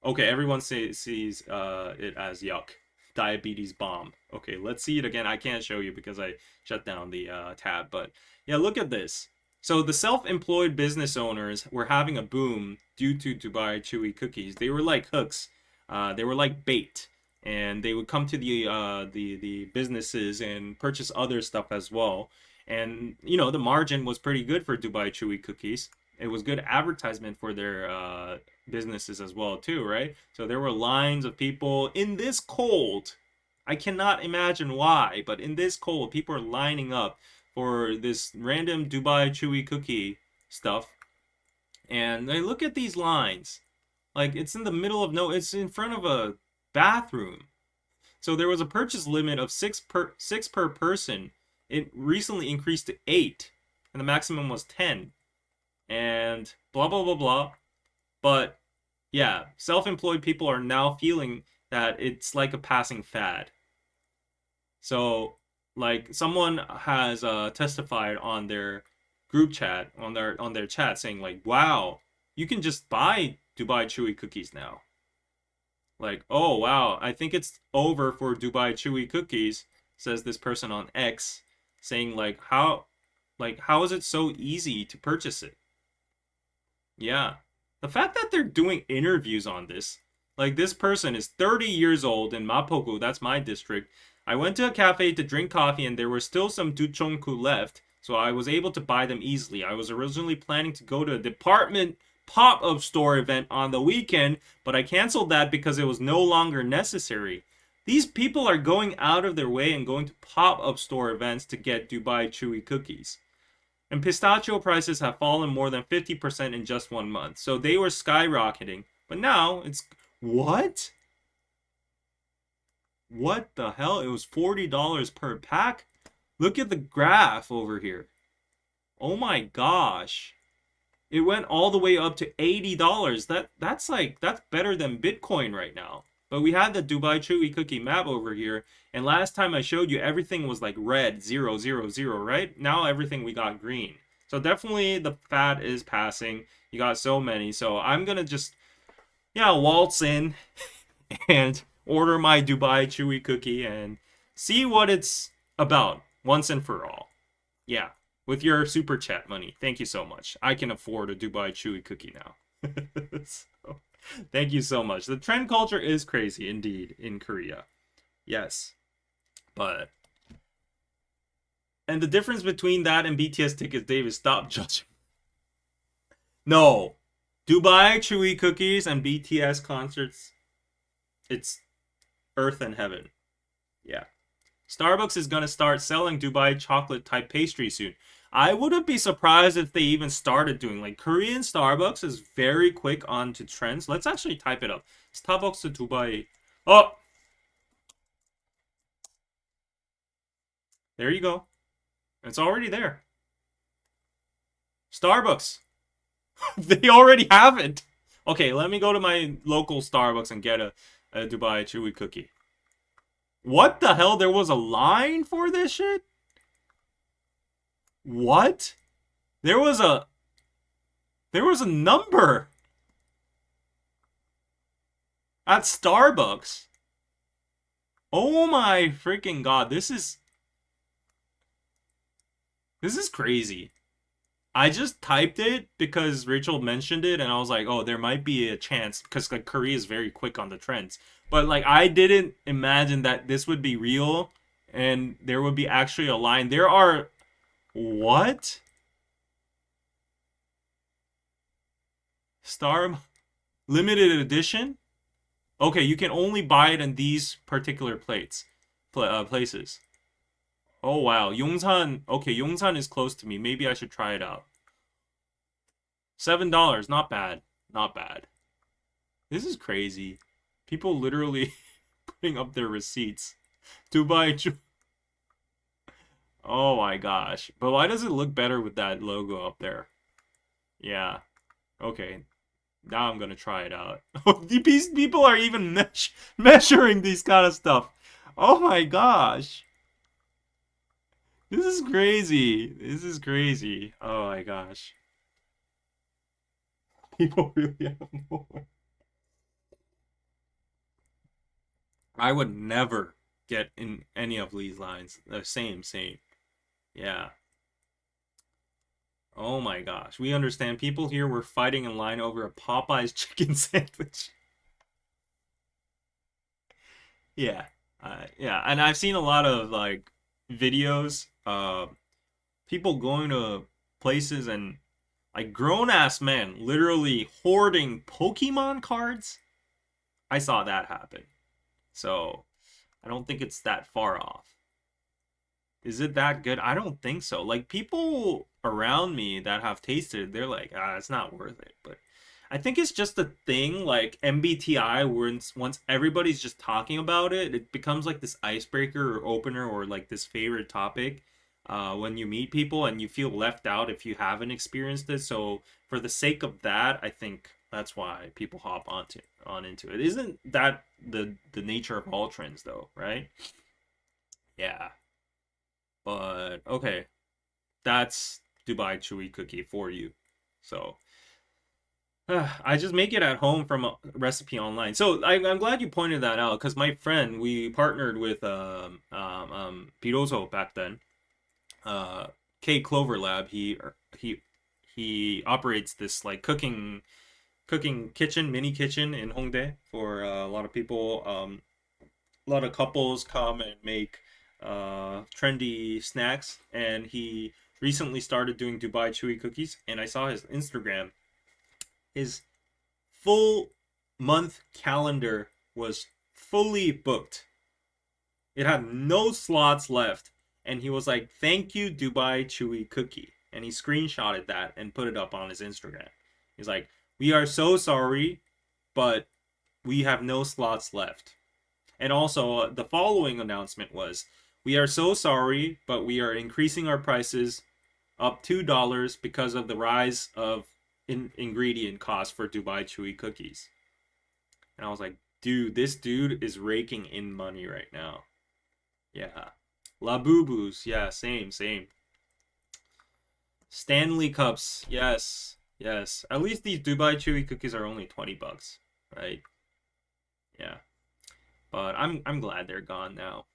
Okay, everyone sees it as yuck. Diabetes bomb. Okay, let's see it again. I can't show you because I shut down the tab. But yeah, look at this. So the self-employed business owners were having a boom due to Dubai Chewy cookies. They were like hooks. They were like bait. And they would come to the businesses and purchase other stuff as well. And, the margin was pretty good for Dubai Chewy cookies. It was good advertisement for their businesses as well, too, right? So there were lines of people in this cold. I cannot imagine why, but in this cold, people are lining up for this random Dubai Chewy cookie stuff. And they look at these lines. Like, it's in the middle of it's in front of a bathroom. So there was a purchase limit of six per person. It recently increased to 8, and the maximum was 10. And blah, blah, blah, blah. But, yeah, self-employed people are now feeling that it's like a passing fad. So, like someone has testified on their group chat on their chat saying like, wow, you can just buy Dubai Chewy cookies now. Like, oh wow, I think it's over for Dubai Chewy cookies, says this person on X, saying like how is it so easy to purchase it? Yeah. The fact that they're doing interviews on this, like this person is 30 years old in Mapoku, that's my district. I went to a cafe to drink coffee and there were still some duchongku left, so I was able to buy them easily. I was originally planning to go to a department pop-up store event on the weekend, but I canceled that because it was no longer necessary. These people are going out of their way and going to pop-up store events to get Dubai Chewy cookies. And pistachio prices have fallen more than 50% in just 1 month. So they were skyrocketing. But now it's. What? What the hell? It was $40 per pack? Look at the graph over here. Oh my gosh. It went all the way up to $80. That's better than Bitcoin right now. But we had the Dubai Chewy cookie map over here, and last time I showed you everything was like red, 0, 0, 0, right? Now everything we got green. So definitely the fad is passing. You got so many. So I'm gonna just waltz in and order my Dubai Chewy cookie and see what it's about once and for all. Yeah, with your super chat money. Thank you so much. I can afford a Dubai Chewy cookie now. So, thank you so much. The trend culture is crazy indeed in Korea. Yes. But and the difference between that and BTS tickets, David, stop judging. No. Dubai Chewy cookies and BTS concerts, it's earth and heaven. Yeah. Starbucks is going to start selling Dubai chocolate type pastry soon. I wouldn't be surprised if they even started doing like Korean Starbucks is very quick on to trends. Let's actually type it up. Starbucks to Dubai. Oh, there you go. It's already there. Starbucks. They already have it. Okay, let me go to my local Starbucks and get a Dubai Chewy cookie. What the hell? There was a line for this shit? What? There was a number at Starbucks. Oh my freaking god, this is crazy. I just typed it because Rachel mentioned it and I was like, "Oh, there might be a chance because like Korea is very quick on the trends." But like I didn't imagine that this would be real and there would be actually a line. There are what? Star limited edition? Okay, you can only buy it in these particular places. Oh wow, Yongsan. Okay, Yongsan is close to me. Maybe I should try it out. $7, not bad, not bad. This is crazy. People literally putting up their receipts to buy. Oh my gosh! But why does it look better with that logo up there? Yeah. Okay. Now I'm gonna try it out. These people are even measuring these kind of stuff. Oh my gosh. This is crazy. This is crazy. Oh my gosh. People really have more. I would never get in any of these lines. Same. Yeah. Oh my gosh. We understand. People here were fighting in line over a Popeye's chicken sandwich. Yeah. Yeah. And I've seen a lot of like videos, people going to places and like grown ass men literally hoarding Pokemon cards. I saw that happen. So I don't think it's that far off. Is it that good? I don't think so. Like people around me that have tasted, they're like, it's not worth it. But I think it's just a thing like MBTI once everybody's just talking about it, it becomes like this icebreaker or opener or like this favorite topic when you meet people and you feel left out if you haven't experienced it. So for the sake of that, I think that's why people hop on into it. Isn't that the nature of all trends though, right? Yeah. But okay, that's Dubai Chewy cookie for you. So I just make it at home from a recipe online. So I'm glad you pointed that out because my friend, we partnered with Piroso back then. K Clover Lab. He he operates this like cooking kitchen, mini kitchen in Hongdae for a lot of people. A lot of couples come and make trendy snacks, and he recently started doing Dubai Chewy cookies. And I saw his Instagram. His full month calendar was fully booked. It had no slots left. And he was like, "Thank you, Dubai Chewy Cookie." And he screenshotted that and put it up on his Instagram. He's like, "We are so sorry, but we have no slots left." And also, the following announcement was, "We are so sorry, but we are increasing our prices up $2 because of the rise of ingredient costs for Dubai Chewy cookies." And I was like, dude, this dude is raking in money right now. Yeah. La Boo-Boos. Yeah, same. Stanley Cups. Yes. Yes. At least these Dubai Chewy cookies are only $20, right? Yeah. But I'm glad they're gone now.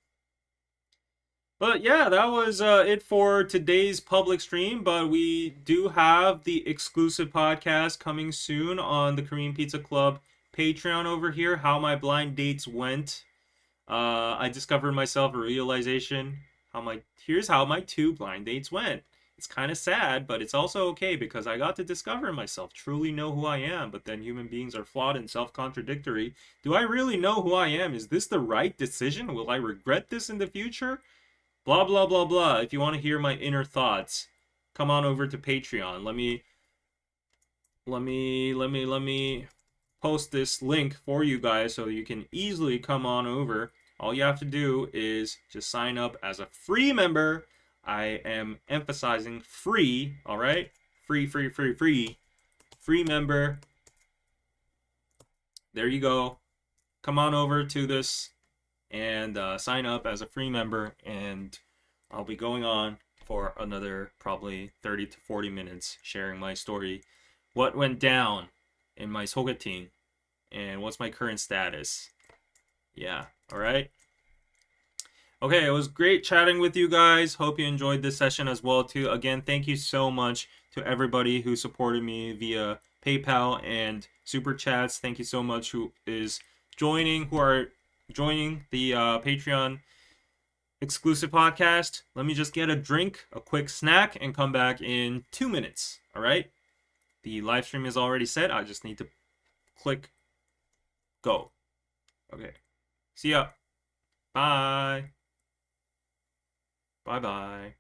But yeah, that was it for today's public stream. But we do have the exclusive podcast coming soon on the Korean Pizza Club Patreon over here. How my blind dates went. I discovered myself a realization. Here's how my 2 blind dates went. It's kind of sad, but it's also okay because I got to discover myself, truly know who I am. But then human beings are flawed and self-contradictory. Do I really know who I am? Is this the right decision? Will I regret this in the future? Blah blah blah blah. If you want to hear my inner thoughts, come on over to Patreon. Let me post this link for you guys so you can easily come on over. All you have to do is just sign up as a free member. I am emphasizing free, all right? Free member. There you go. Come on over to this and sign up as a free member, and I'll be going on for another probably 30 to 40 minutes sharing my story, what went down in my sogeting, and what's my current status. Yeah, all right. Okay, it was great chatting with you guys. Hope you enjoyed this session as well too. Again, thank you so much to everybody who supported me via PayPal and Super Chats. Thank you so much who are joining the Patreon exclusive podcast. Let me just get a drink, a quick snack, and come back in 2 minutes. All right? The live stream is already set. I just need to click go. Okay. See ya. Bye. Bye-bye.